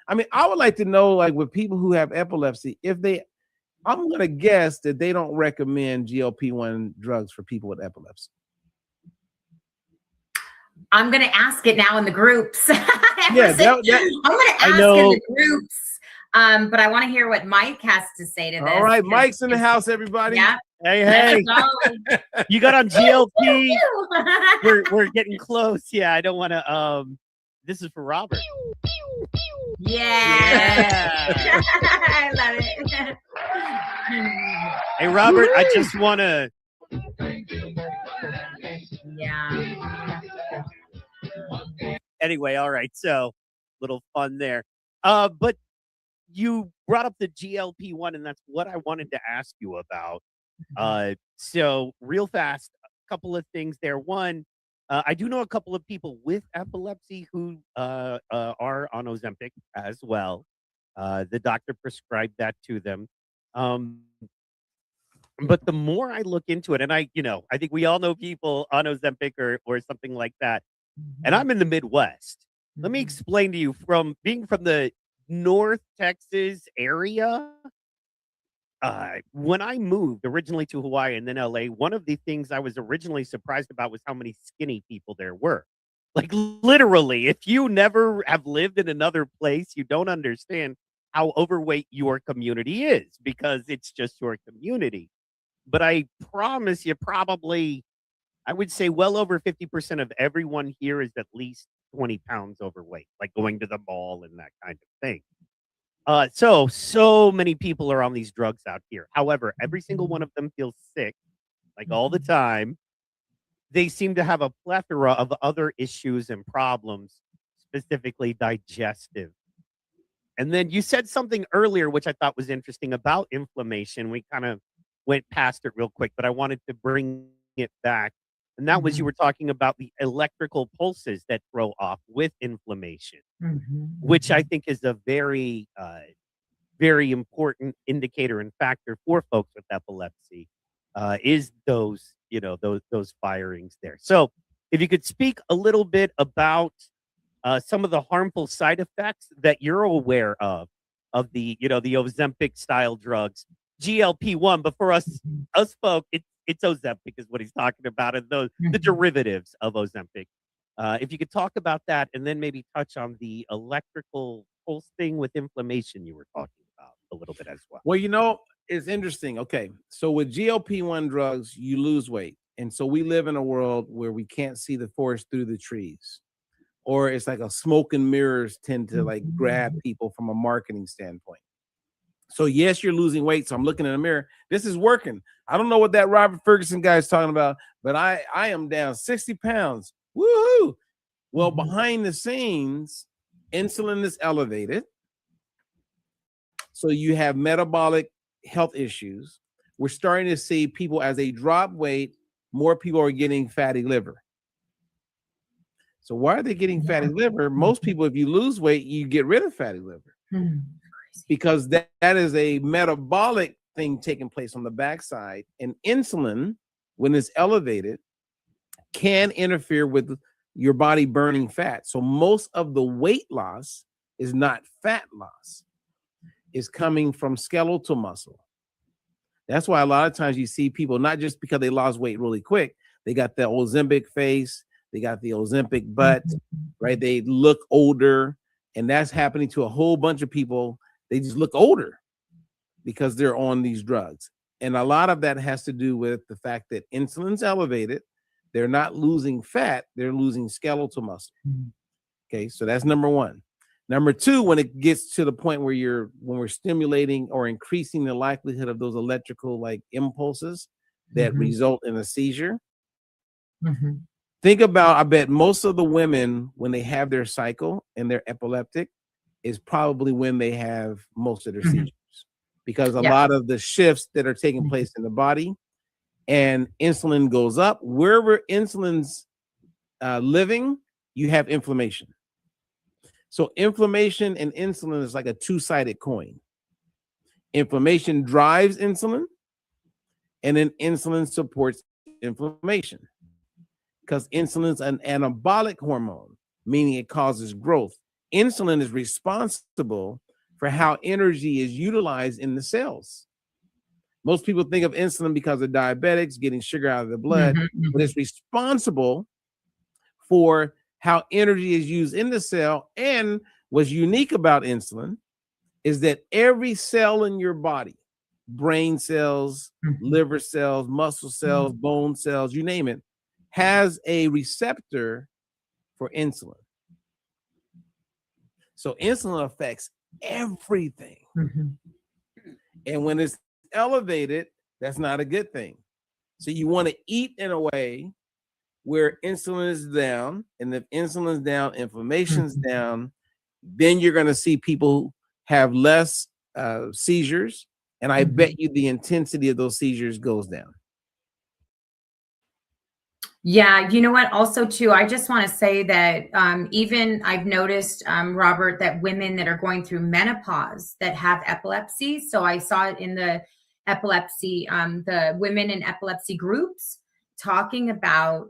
I mean, I would like to know, like with people who have epilepsy, I'm going to guess that they don't recommend GLP-1 drugs for people with epilepsy. I'm going to ask it now in the groups. I'm Yeah, going to ask in the groups. But I want to hear what Mike has to say to this. All right, Mike's in the house, everybody. Yeah. Hey, you got on GLP? We're getting close. Yeah, I don't want to. This is for Robert. Yeah. I love it. Hey, Robert, I just want to. Yeah. Anyway, all right. So, little fun there. But you brought up the GLP-1, and that's what I wanted to ask you about. So real fast, a couple of things there. One, I do know a couple of people with epilepsy who are on Ozempic as well. The doctor prescribed that to them. But the more I look into it, and I think we all know people on Ozempic or something like that. And I'm in the Midwest. Let me explain to you, from being from the North Texas area. When I moved originally to Hawaii and then LA, one of the things I was originally surprised about was how many skinny people there were. Like literally, if you never have lived in another place, you don't understand how overweight your community is, because it's just your community. But I promise you, probably, I would say well over 50% of everyone here is at least 20 pounds overweight, like going to the mall and that kind of thing. So many people are on these drugs out here. However, every single one of them feels sick, like all the time. They seem to have a plethora of other issues and problems, specifically digestive. And then you said something earlier, which I thought was interesting, about inflammation. We kind of went past it real quick, but I wanted to bring it back. And that was, you were talking about the electrical pulses that throw off with inflammation, which I think is a very, very important indicator and factor for folks with epilepsy, is those firings there. So if you could speak a little bit about some of the harmful side effects that you're aware of the Ozempic style drugs, GLP-1, but for us folk, it's Ozempic is what he's talking about, and the derivatives of Ozempic. If you could talk about that, and then maybe touch on the electrical pulse thing with inflammation you were talking about a little bit as well. Well, it's interesting. Okay, so with GLP-1 drugs, you lose weight. And so we live in a world where we can't see the forest through the trees. Or it's like a smoke and mirrors tend to like grab people from a marketing standpoint. So yes, you're losing weight. So I'm looking in the mirror. This is working. I don't know what that Robert Ferguson guy is talking about, but I am down 60 pounds. Woohoo! Well, behind the scenes, insulin is elevated. So you have metabolic health issues. We're starting to see people, as they drop weight, more people are getting fatty liver. So why are they getting fatty liver? Most people, if you lose weight, you get rid of fatty liver. Because that is a metabolic thing taking place on the backside. And insulin, when it's elevated, can interfere with your body burning fat. So most of the weight loss is not fat loss. It's coming from skeletal muscle. That's why a lot of times you see people, not just because they lost weight really quick, they got the Ozempic face, they got the Ozempic butt, right? They look older, and that's happening to a whole bunch of people. They just look older because they're on these drugs. And a lot of that has to do with the fact that insulin's elevated. They're not losing fat, they're losing skeletal muscle. Okay, so that's number one. Number two, when it gets to the point where when we're stimulating or increasing the likelihood of those electrical like impulses that result in a seizure. Think about, I bet most of the women, when they have their cycle and they're epileptic, is probably when they have most of their seizures, because a lot of the shifts that are taking place in the body, and insulin goes up. Wherever insulin's living, you have inflammation. So inflammation and insulin is like a two-sided coin. Inflammation drives insulin, and then insulin supports inflammation, because insulin is an anabolic hormone, meaning it causes growth. Insulin is responsible for how energy is utilized in the cells. Most people think of insulin because of diabetics getting sugar out of the blood, but it's responsible for how energy is used in the cell. And what's unique about insulin is that every cell in your body, brain cells, liver cells, muscle cells, bone cells, you name it, has a receptor for insulin. So insulin affects everything. And when it's elevated, that's not a good thing. So you want to eat in a way where insulin is down, and if insulin is down, inflammation's down, then you're going to see people have less seizures, and I bet you the intensity of those seizures goes down. Yeah, you know what? Also, too, I just want to say that even I've noticed, Robert, that women that are going through menopause that have epilepsy. So I saw it in the epilepsy, the women in epilepsy groups talking about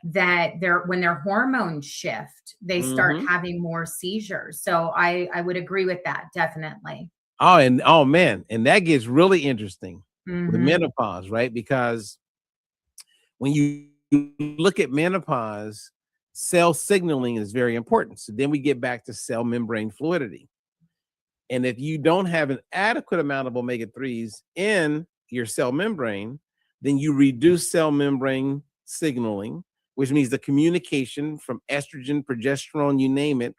that when their hormones shift, they start having more seizures. So I would agree with that, definitely. Oh man, and that gets really interesting with menopause, right? Because when you look at menopause, cell signaling is very important. So then we get back to cell membrane fluidity. And if you don't have an adequate amount of omega-3s in your cell membrane, then you reduce cell membrane signaling, which means the communication from estrogen, progesterone, you name it,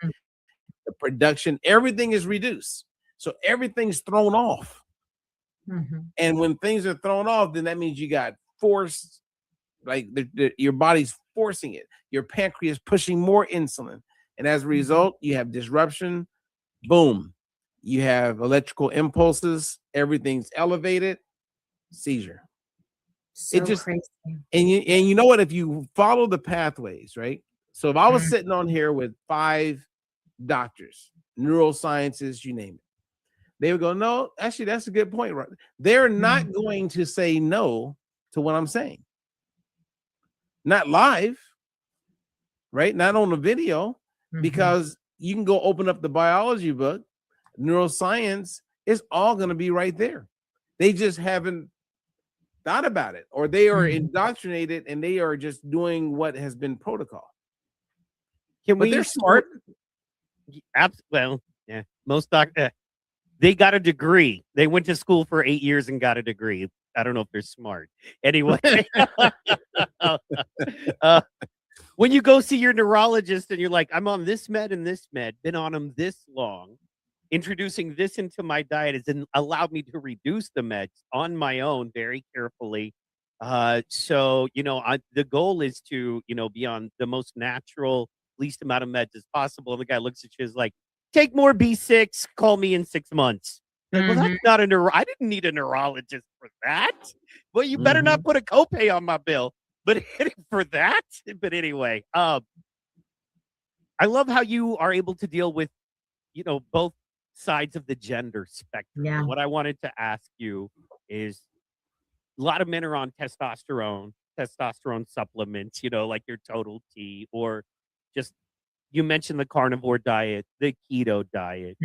the production, everything is reduced. So everything's thrown off. And when things are thrown off, then that means you got forced, like your body's forcing it. Your pancreas pushing more insulin. And as a result, you have disruption. Boom. You have electrical impulses. Everything's elevated. Seizure. So it just crazy. And you know what? If you follow the pathways, right? So if I was sitting on here with 5 doctors, neuroscientists, you name it, they would go, no, actually, that's a good point. Right? They're not going to say no to what I'm saying. Not live, right? Not on the video, because you can go open up the biology book, neuroscience, it's all going to be right there. They just haven't thought about it, or they are indoctrinated and they are just doing what has been protocol. But they're smart. Well, yeah, most doctors, they got a degree. They went to school for 8 years and got a degree. I don't know if they're smart. Anyway, when you go see your neurologist and you're like, I'm on this med and this med, been on them this long, introducing this into my diet has allowed me to reduce the meds on my own very carefully. So, the goal is to, be on the most natural, least amount of meds as possible. And the guy looks at you as like, take more B6, call me in 6 months. Like, well, that's not I didn't need a neurologist for that. Well, you better not put a copay on my bill, but for that. But anyway, I love how you are able to deal with, both sides of the gender spectrum. Yeah. What I wanted to ask you is, a lot of men are on testosterone supplements, like your Total T, or just, you mentioned the carnivore diet, the keto diet.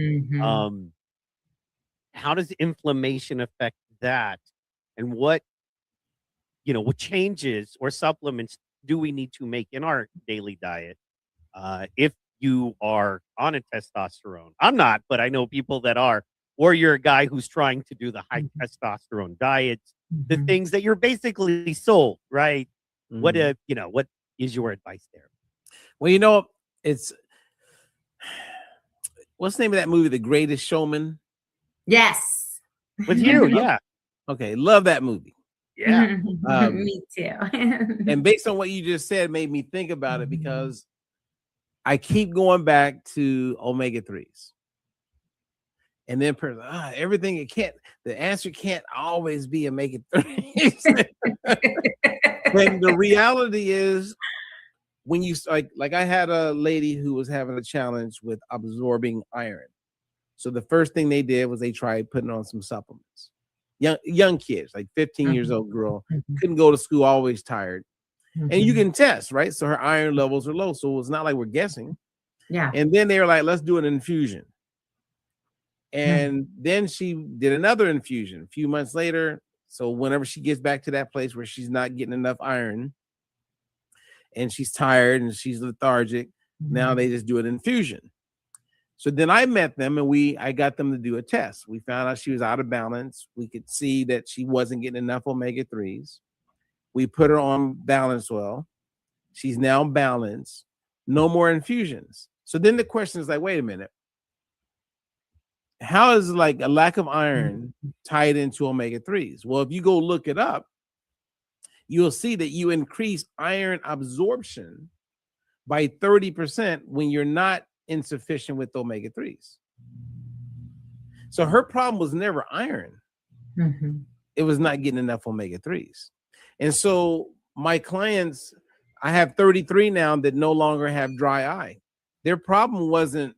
How does inflammation affect that? And what changes or supplements do we need to make in our daily diet if you are on a testosterone? I'm not, but I know people that are, or you're a guy who's trying to do the high testosterone diets, the things that you're basically sold, right? What what is your advice there? Well, it's what's the name of that movie, The Greatest Showman? Yes. With you, yeah. Okay, love that movie. Yeah. Me too. And based on what you just said, made me think about it, because I keep going back to omega-3s. And then everything, the answer can't always be omega-3s. And the reality is, when you like I had a lady who was having a challenge with absorbing iron. So the first thing they did was they tried putting on some supplements. Young kids, like 15 years old girl, couldn't go to school, always tired. And you can test, right? So her iron levels are low. So it's not like we're guessing. Yeah. And then they were like, let's do an infusion. And then she did another infusion a few months later. So whenever she gets back to that place where she's not getting enough iron and she's tired and she's lethargic, now they just do an infusion. So then I met them and I got them to do a test. We found out she was out of balance. We could see that she wasn't getting enough omega-3s. We put her on balance oil. She's now balanced. No more infusions. So then the question is like, wait a minute. How is like a lack of iron tied into omega-3s? Well, if you go look it up, you'll see that you increase iron absorption by 30% when you're not insufficient with omega-3s. So her problem was never iron. It was not getting enough omega-3s. And so my clients, I have 33 now that no longer have dry eye. Their problem wasn't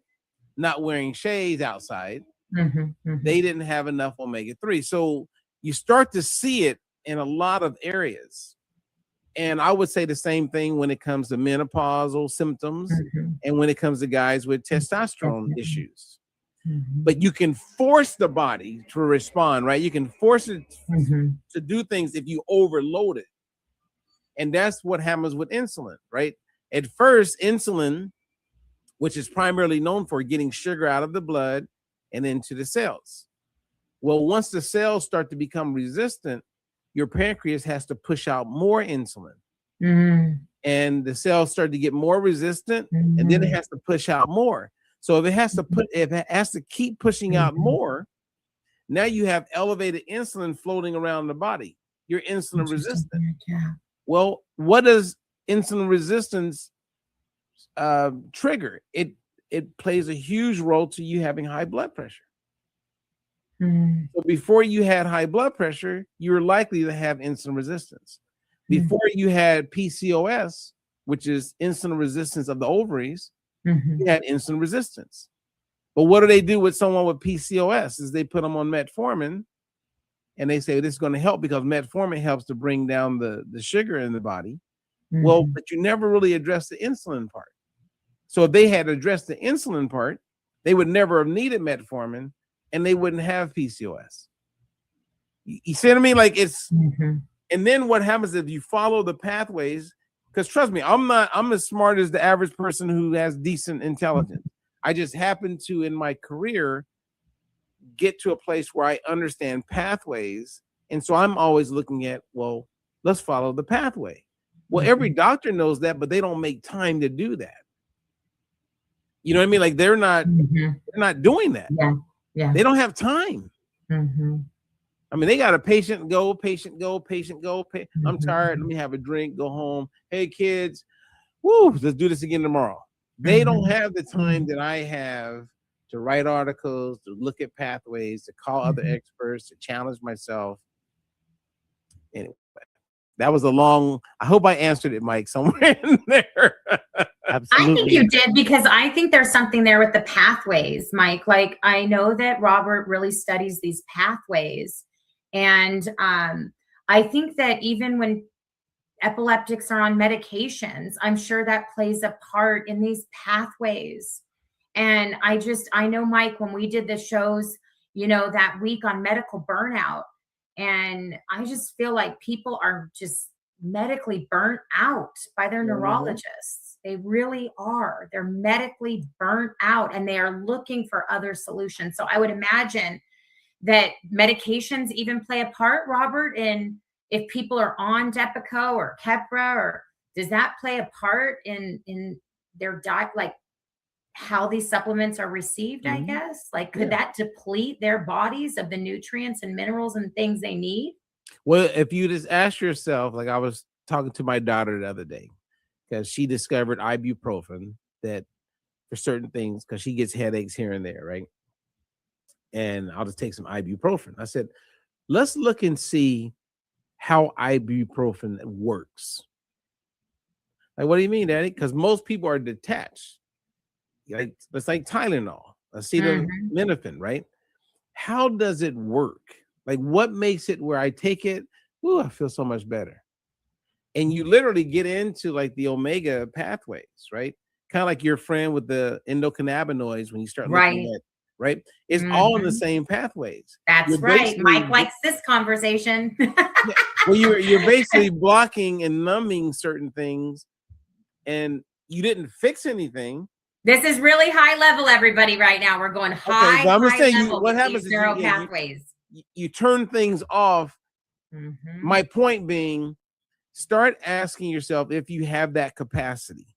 not wearing shades outside. They didn't have enough omega-3. So you start to see it in a lot of areas. And I would say the same thing when it comes to menopausal symptoms and when it comes to guys with testosterone issues. But you can force the body to respond, right? You can force it to do things if you overload it. And that's what happens with insulin, right? At first, insulin, which is primarily known for getting sugar out of the blood and into the cells. Well, once the cells start to become resistant, your pancreas has to push out more insulin. And the cells start to get more resistant, and then it has to push out more. So if it has to keep pushing out more, now you have elevated insulin floating around the body. You're insulin resistant. Well, what does insulin resistance trigger? It plays a huge role to you having high blood pressure. So before you had high blood pressure, you were likely to have insulin resistance. Before you had PCOS, which is insulin resistance of the ovaries, you had insulin resistance. But what do they do with someone with PCOS? Is they put them on metformin, and they say this is going to help because metformin helps to bring down the sugar in the body. Well, but you never really address the insulin part. So if they had addressed the insulin part, they would never have needed metformin, and they wouldn't have PCOS. You see what I mean? Like it's, and then what happens if you follow the pathways? Because trust me, I'm as smart as the average person who has decent intelligence. I just happen to, in my career, get to a place where I understand pathways. And so I'm always looking at, well, let's follow the pathway. Well, every doctor knows that, but they don't make time to do that. You know what I mean? Like they're not doing that. Yeah. They don't have time. I mean, they got a patient go. I'm tired. Let me have a drink, go home. Hey, kids, let's do this again tomorrow. They don't have the time that I have to write articles, to look at pathways, to call other experts, to challenge myself. Anyway, that was a long, I hope I answered it, Mike, somewhere in there. Absolutely. I think you did, because I think there's something there with the pathways, Mike. Like I know that Robert really studies these pathways. And I think that even when epileptics are on medications, I'm sure that plays a part in these pathways. And I know, Mike, when we did the shows, that week on medical burnout, and I just feel like people are just medically burnt out by their neurologists. They really are. They're medically burnt out, and they are looking for other solutions. So I would imagine that medications even play a part, Robert, in if people are on Depakote or Keppra, or does that play a part in their diet? Like, how these supplements are received, I guess? Like, could that deplete their bodies of the nutrients and minerals and things they need? Well, if you just ask yourself, like I was talking to my daughter the other day, because she discovered ibuprofen that for certain things, because she gets headaches here and there, right? And I'll just take some ibuprofen. I said, let's look and see how ibuprofen works. Like, what do you mean, Daddy? Because most people are detached. Like, it's like Tylenol, acetaminophen, right? How does it work? Like, what makes it where I take it, ooh, I feel so much better. And you literally get into like the omega pathways, right? Kind of like your friend with the endocannabinoids when you start looking at, right? It's all in the same pathways. That's right. Mike likes this conversation. Well, you're basically blocking and numbing certain things, and you didn't fix anything. This is really high level, everybody. Right now, we're going high. I'm just saying, level what happens is neural pathways. You turn things off. My point being, start asking yourself if you have that capacity.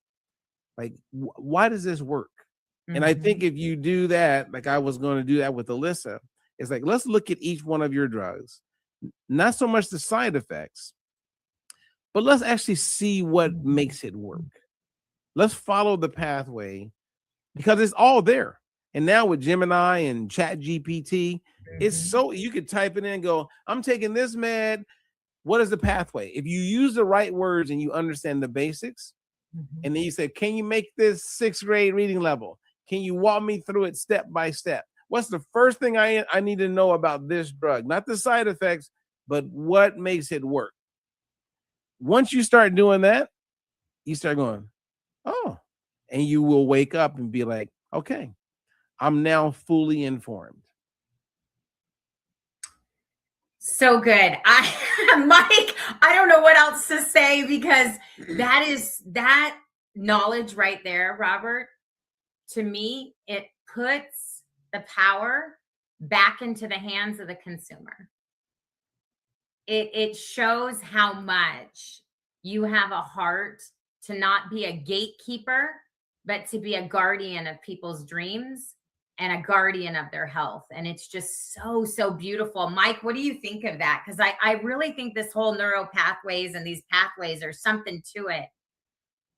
Like, why does this work? And I think if you do that, like I was going to do that with Alyssa, it's like, let's look at each one of your drugs, not so much the side effects, but let's actually see what makes it work. Let's follow the pathway, because it's all there. And now with Gemini and Chat GPT, it's so you could type it in and go, I'm taking this med. What is the pathway? If you use the right words and you understand the basics, and then you say, can you make this 6th grade reading level? Can you walk me through it step by step? What's the first thing I need to know about this drug? Not the side effects, but what makes it work. Once you start doing that, you start going, oh, and you will wake up and be like, okay, I'm now fully informed. So good. Mike, I don't know what else to say, because that knowledge right there, Robert, to me, it puts the power back into the hands of the consumer. It shows how much you have a heart to not be a gatekeeper, but to be a guardian of people's dreams and a guardian of their health. And it's just so beautiful. Mike, what do you think of that? Because I really think this whole neural pathways and these pathways are something to it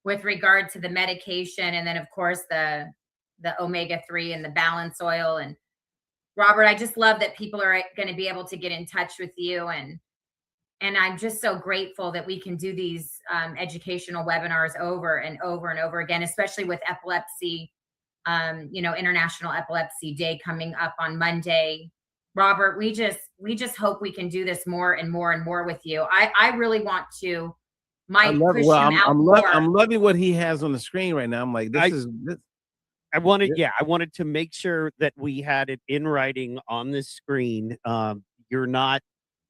with regard to the medication. And then, of course, the omega-3 and the balance oil. And Robert, I just love that people are going to be able to get in touch with you. And I'm just so grateful that we can do these educational webinars over and over and over again, especially with epilepsy, International Epilepsy Day coming up on Monday. Robert, we just hope we can do this more and more and more with you. I really want to, Mike, push him out more. I'm loving what he has on the screen right now. I'm like, I wanted to make sure that we had it in writing on the screen. You're not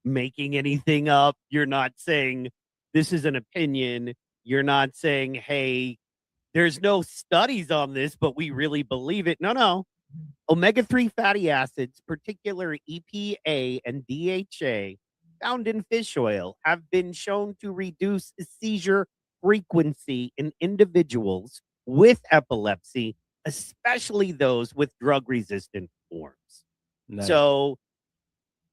making anything up. You're not saying this is an opinion. You're not saying, hey, there's no studies on this, but we really believe it. No. Omega-3 fatty acids, particularly EPA and DHA, found in fish oil, have been shown to reduce seizure frequency in individuals with epilepsy, especially those with drug-resistant forms. Nice. So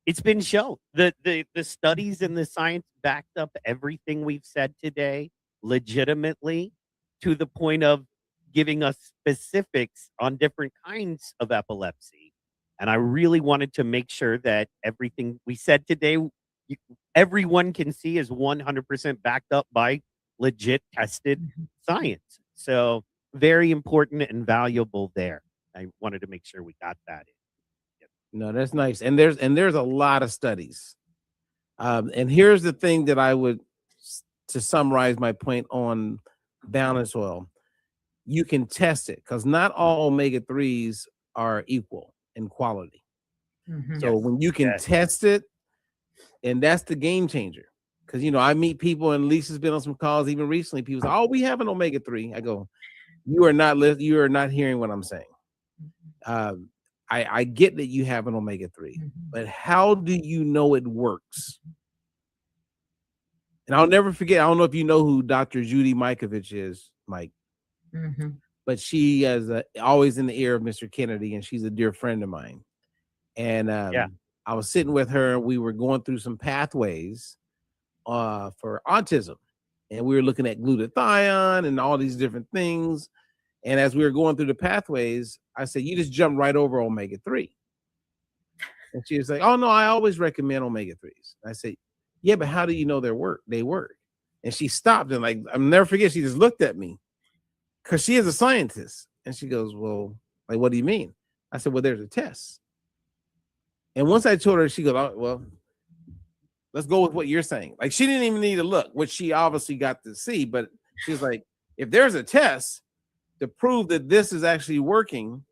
it's been shown. The studies and the science backed up everything we've said today legitimately, to the point of giving us specifics on different kinds of epilepsy. And I really wanted to make sure that everything we said today, everyone can see is 100% backed up by legit tested science. So very important and valuable there. I wanted to make sure we got that in. No, that's nice. And there's a lot of studies. And here's the thing that I would, to summarize my point on balance oil, you can test it, because not all omega-3s are equal in quality. So when you can test it, and that's the game changer. Because, I meet people, and Lisa's been on some calls even recently. People say, oh, we have an omega-3. I go, you are not hearing what I'm saying. I get that you have an omega-3, but how do you know it works? And I'll never forget, I don't know if you know who Dr. Judy Mikovich is, Mike. but she is always in the ear of Mr. Kennedy, and she's a dear friend of mine. And I was sitting with her, and we were going through some pathways for autism, and we were looking at glutathione and all these different things. And as we were going through the pathways, I said, "You just jump right over omega-3." And she was like, "Oh no, I always recommend omega-3s." I said, "Yeah, but how do you know they work?" And she stopped, and like, I'll never forget, she just looked at me because she is a scientist. And she goes, "Well, like, what do you mean?" I said, "Well, there's a test." And once I told her, she goes, "Oh, well, let's go with what you're saying." Like, she didn't even need to look, which she obviously got to see, but she was like, if there's a test to prove that this is actually working,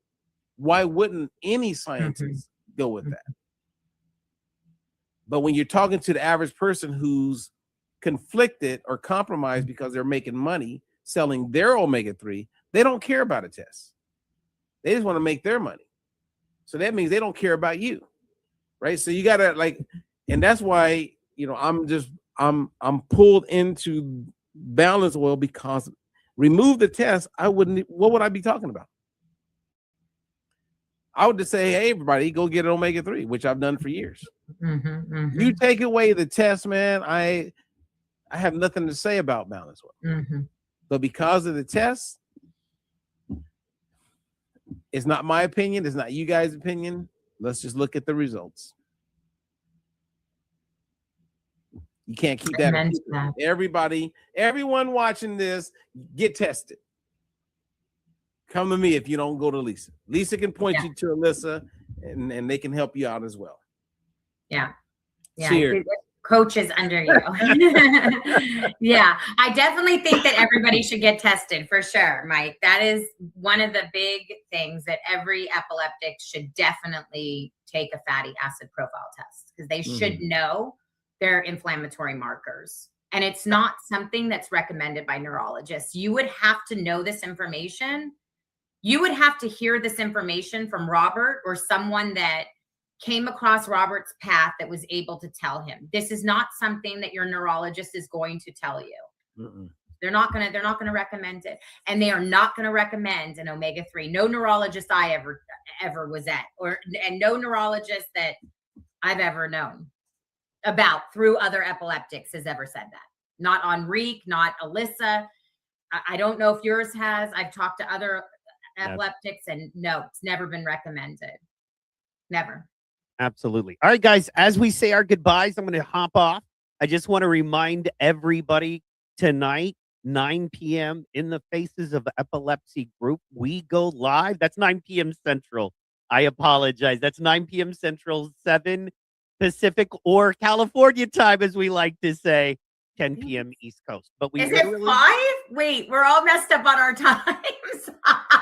why wouldn't any scientist go with that? But when you're talking to the average person who's conflicted or compromised because they're making money selling their omega-3, they don't care about a test. They just want to make their money. So that means they don't care about you, right? So you gotta, like, and that's why, you know, I'm pulled into balance oil, because remove the test, what would I be talking about? I would just say, hey, everybody, go get an omega-3, which I've done for years. You take away the test, man, I have nothing to say about balance oil. But because of the test, it's not my opinion, it's not you guys' opinion. Let's just look at the results. You can't keep that. Everybody, everyone watching this, get tested. Come to me if you don't go to Lisa. Lisa can point you to Alyssa, and they can help you out as well. Yeah. Cheers. Coaches under you. Yeah, I definitely think that everybody should get tested for sure, Mike. That is one of the big things that every epileptic should definitely take a fatty acid profile test, because they should know their inflammatory markers. And it's not something that's recommended by neurologists. You would have to know this information. You would have to hear this information from Robert or someone that came across Robert's path that was able to tell him. This is not something that your neurologist is going to tell you. They're not gonna recommend it, and they are not gonna recommend an omega-3. No neurologist I ever was at, and no neurologist that I've ever known about through other epileptics has ever said that. Not Enrique, not Alyssa. I don't know if yours has. I've talked to other epileptics, and no, it's never been recommended. Never. Absolutely. All right, guys, as we say our goodbyes, I'm going to hop off. I just want to remind everybody tonight, 9 p.m. in the Faces of Epilepsy group, we go live. That's 9 p.m. Central. I apologize. That's 9 p.m. Central, 7 Pacific or California time, as we like to say, 10 p.m. East Coast. But we Is it 5? Wait, we're all messed up on our times.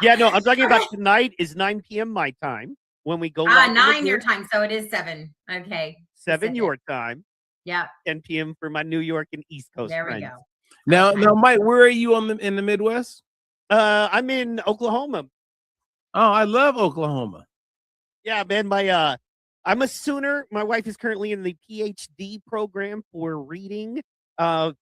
Yeah, no, I'm talking about tonight is 9 p.m. my time. When we go live 9 your time, so it is 7. Okay. 7 your time. Yeah. 10 p.m. for my New York and East Coast there friends. We go. Now, Mike, where are you in the Midwest? I'm in Oklahoma. Oh, I love Oklahoma. Yeah, man. I'm a Sooner. My wife is currently in the PhD program for reading. Not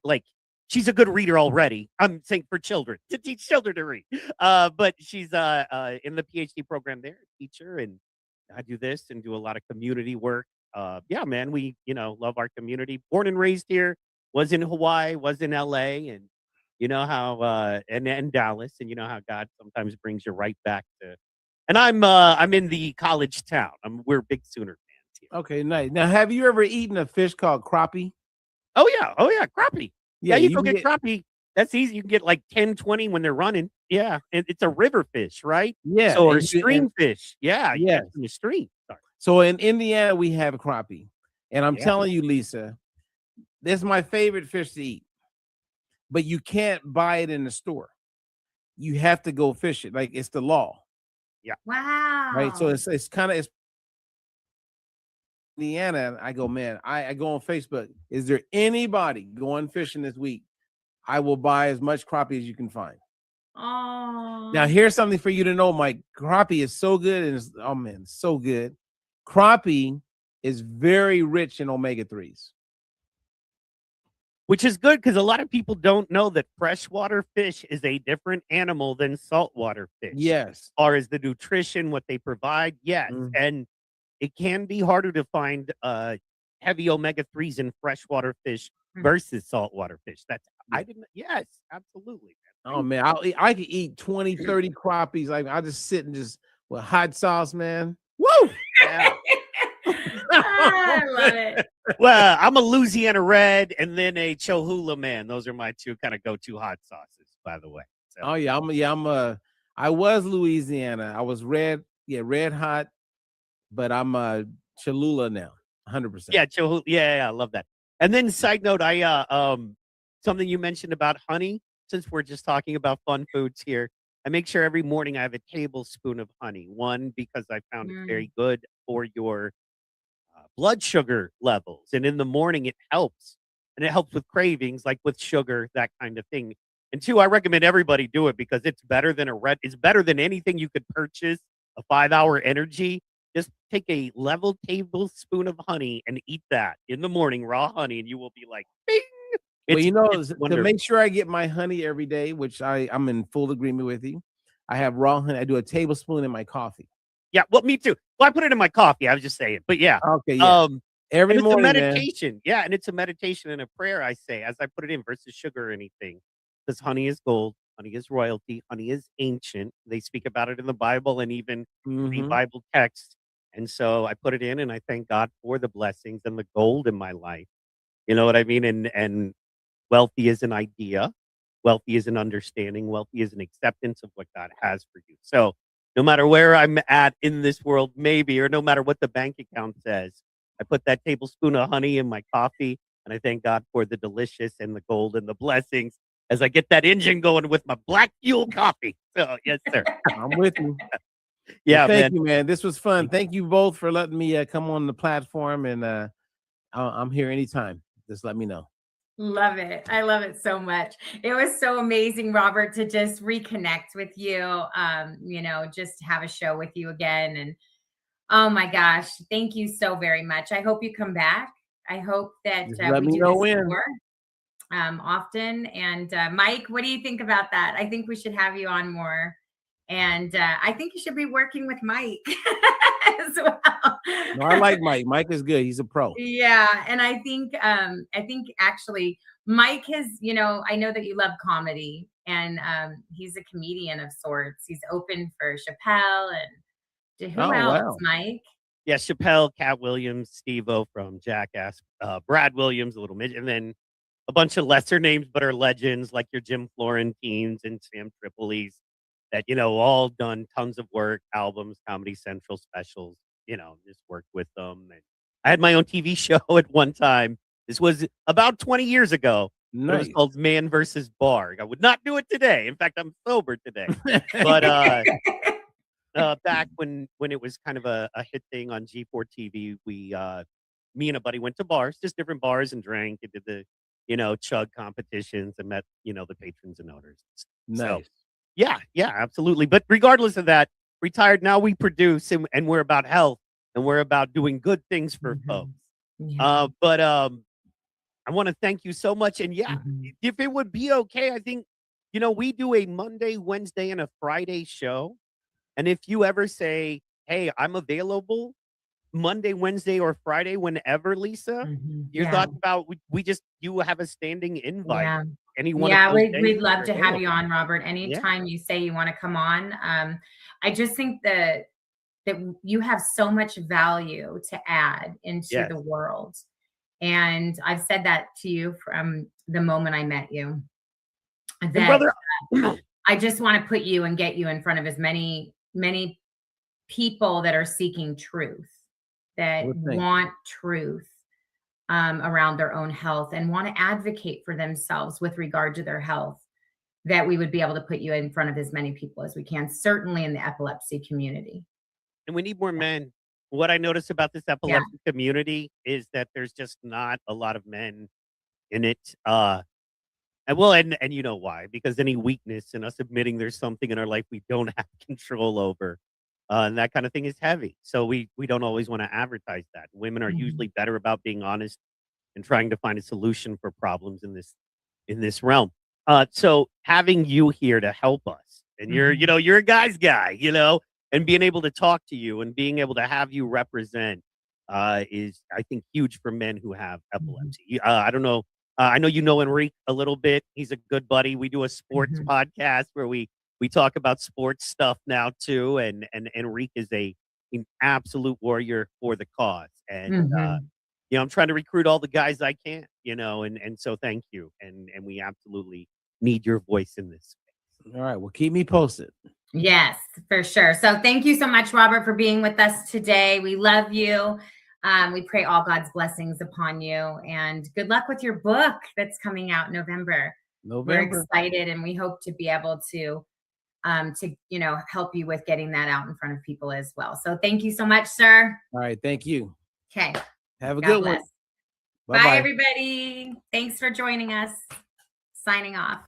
like she's a good reader already. I'm saying for children, to teach children to read. But she's in the PhD program there, teacher, and I do this and do a lot of community work. Yeah, man, we love our community. Born and raised here, was in Hawaii, was in LA, and you know how and Dallas, and you know how God sometimes brings you right back to. And I'm in the college town. We're big Sooner fans here. Okay, nice. Now, have you ever eaten a fish called crappie? Oh yeah, crappie. Yeah, you go get crappie. That's easy. You can get like 10, 20 when they're running. Yeah, and it's a river fish, right? Yeah, so or stream fish. Yeah, yeah, in the stream. Sorry. So in Indiana we have crappie, and I'm telling you, Lisa, this is my favorite fish to eat. But you can't buy it in the store. You have to go fish it. Like, it's the law. Yeah. Wow. Right. So it's kind of Indiana. And I go, man, I go on Facebook. Is there anybody going fishing this week? I will buy as much crappie as you can find. Oh. Now, here's something for you to know, Mike. Crappie is so good, and oh man, so good. Crappie is very rich in omega-3s. Which is good because a lot of people don't know that freshwater fish is a different animal than saltwater fish. Yes. As far as the nutrition, what they provide, yes. Mm. And it can be harder to find heavy omega-3s in freshwater fish Mm. versus saltwater fish. That's Yeah. I didn't yes, absolutely. Oh man, I could eat 20, 30 crappies. Like I just sit and just with hot sauce, man. Woo! Yeah. I love it. Well, I'm a Louisiana Red and then a Cholula man. Those are my two kind of go-to hot sauces, by the way. So. Oh yeah, I was Louisiana. I was red hot, but I'm a Cholula now, 100%. Yeah, yeah, I love that. And then side note, something you mentioned about honey, since we're just talking about fun foods here, I make sure every morning I have a tablespoon of honey. One, because I found it's very good for your blood sugar levels. And in the morning, it helps. And it helps with cravings, like with sugar, that kind of thing. And two, I recommend everybody do it because it's better than it's better than anything you could purchase, a 5-hour energy. Just take a level tablespoon of honey and eat that in the morning, raw honey, and you will be like, bing! Well, to make sure I get my honey every day, which I'm in full agreement with you, I have raw honey. I do a tablespoon in my coffee. Yeah, well, me too. Well, I put it in my coffee. I was just saying, but yeah. Okay, yeah. Every morning, it's a meditation. Man. Yeah, and it's a meditation and a prayer, I say, as I put it in versus sugar or anything. Because honey is gold, honey is royalty, honey is ancient. They speak about it in the Bible and even the Bible text. And so I put it in and I thank God for the blessings and the gold in my life. You know what I mean? And wealthy is an idea. Wealthy is an understanding. Wealthy is an acceptance of what God has for you. So no matter where I'm at in this world, maybe, or no matter what the bank account says, I put that tablespoon of honey in my coffee and I thank God for the delicious and the gold and the blessings as I get that engine going with my black fuel coffee. So, yes, sir. I'm with you. Yeah, well, thank you, man. This was fun. Thank you both for letting me come on the platform, and I'm here anytime. Just let me know. Love it. I love it so much. It was so amazing, Robert, to just reconnect with you. Just have a show with you again. And oh my gosh, thank you so very much. I hope you come back. I hope that we do this more often. And Mike, what do you think about that? I think we should have you on more. And I think you should be working with Mike as well. No, I like Mike. Mike is good. He's a pro. Yeah. And I think actually Mike has, I know that you love comedy and he's a comedian of sorts. He's open for Chappelle and who else, wow. Mike? Yeah, Chappelle, Cat Williams, Steve-O from Jackass, Brad Williams, a little midget, and then a bunch of lesser names but are legends like your Jim Florentines and Sam Tripoli's that, all done tons of work, albums, Comedy Central specials, just worked with them. And I had my own TV show at one time. This was about 20 years ago. Nice. It was called Man versus Bar. I would not do it today. In fact, I'm sober today. But back when it was kind of a hit thing on G4 TV, me and a buddy went to bars, just different bars, and drank and did the, chug competitions and met, the patrons and owners. Nice. So, yeah, absolutely. But regardless of that, retired, now we produce and we're about health and we're about doing good things for folks. Yeah. But I want to thank you so much. And if it would be okay, I think, we do a Monday, Wednesday, and a Friday show. And if you ever say, hey, I'm available Monday, Wednesday, or Friday, whenever, Lisa, your thoughts about you have a standing invite. Yeah. Anyone? Yeah, we'd love to have you on, Robert. Anytime you say you want to come on. I just think that you have so much value to add into the world. And I've said that to you from the moment I met you. I just want to put you and get you in front of as many people that are seeking truth, that want truth around their own health and want to advocate for themselves with regard to their health, that we would be able to put you in front of as many people as we can, certainly in the epilepsy community. And we need more men. What I notice about this epilepsy community is that there's just not a lot of men in it. And you know why? Because any weakness in us admitting there's something in our life we don't have control over, and that kind of thing is heavy. So we don't always want to advertise that. Women are usually better about being honest and trying to find a solution for problems in this realm. So having you here to help us, and you're a guy's guy, and being able to talk to you and being able to have you represent is, I think, huge for men who have epilepsy. I don't know. I know you know Enrique a little bit. He's a good buddy. We do a sports podcast where we talk about sports stuff now too. And Enrique is an absolute warrior for the cause. And I'm trying to recruit all the guys I can. And so thank you. And we absolutely need your voice in this space. All right. Well, keep me posted. Yes, for sure. So thank you so much, Robert, for being with us today. We love you. We pray all God's blessings upon you, and good luck with your book that's coming out in November. We're excited, and we hope to be able to help you with getting that out in front of people as well. So thank you so much, sir. All right. Thank you. Okay. Have a good one. Bye, everybody. Thanks for joining us. Signing off.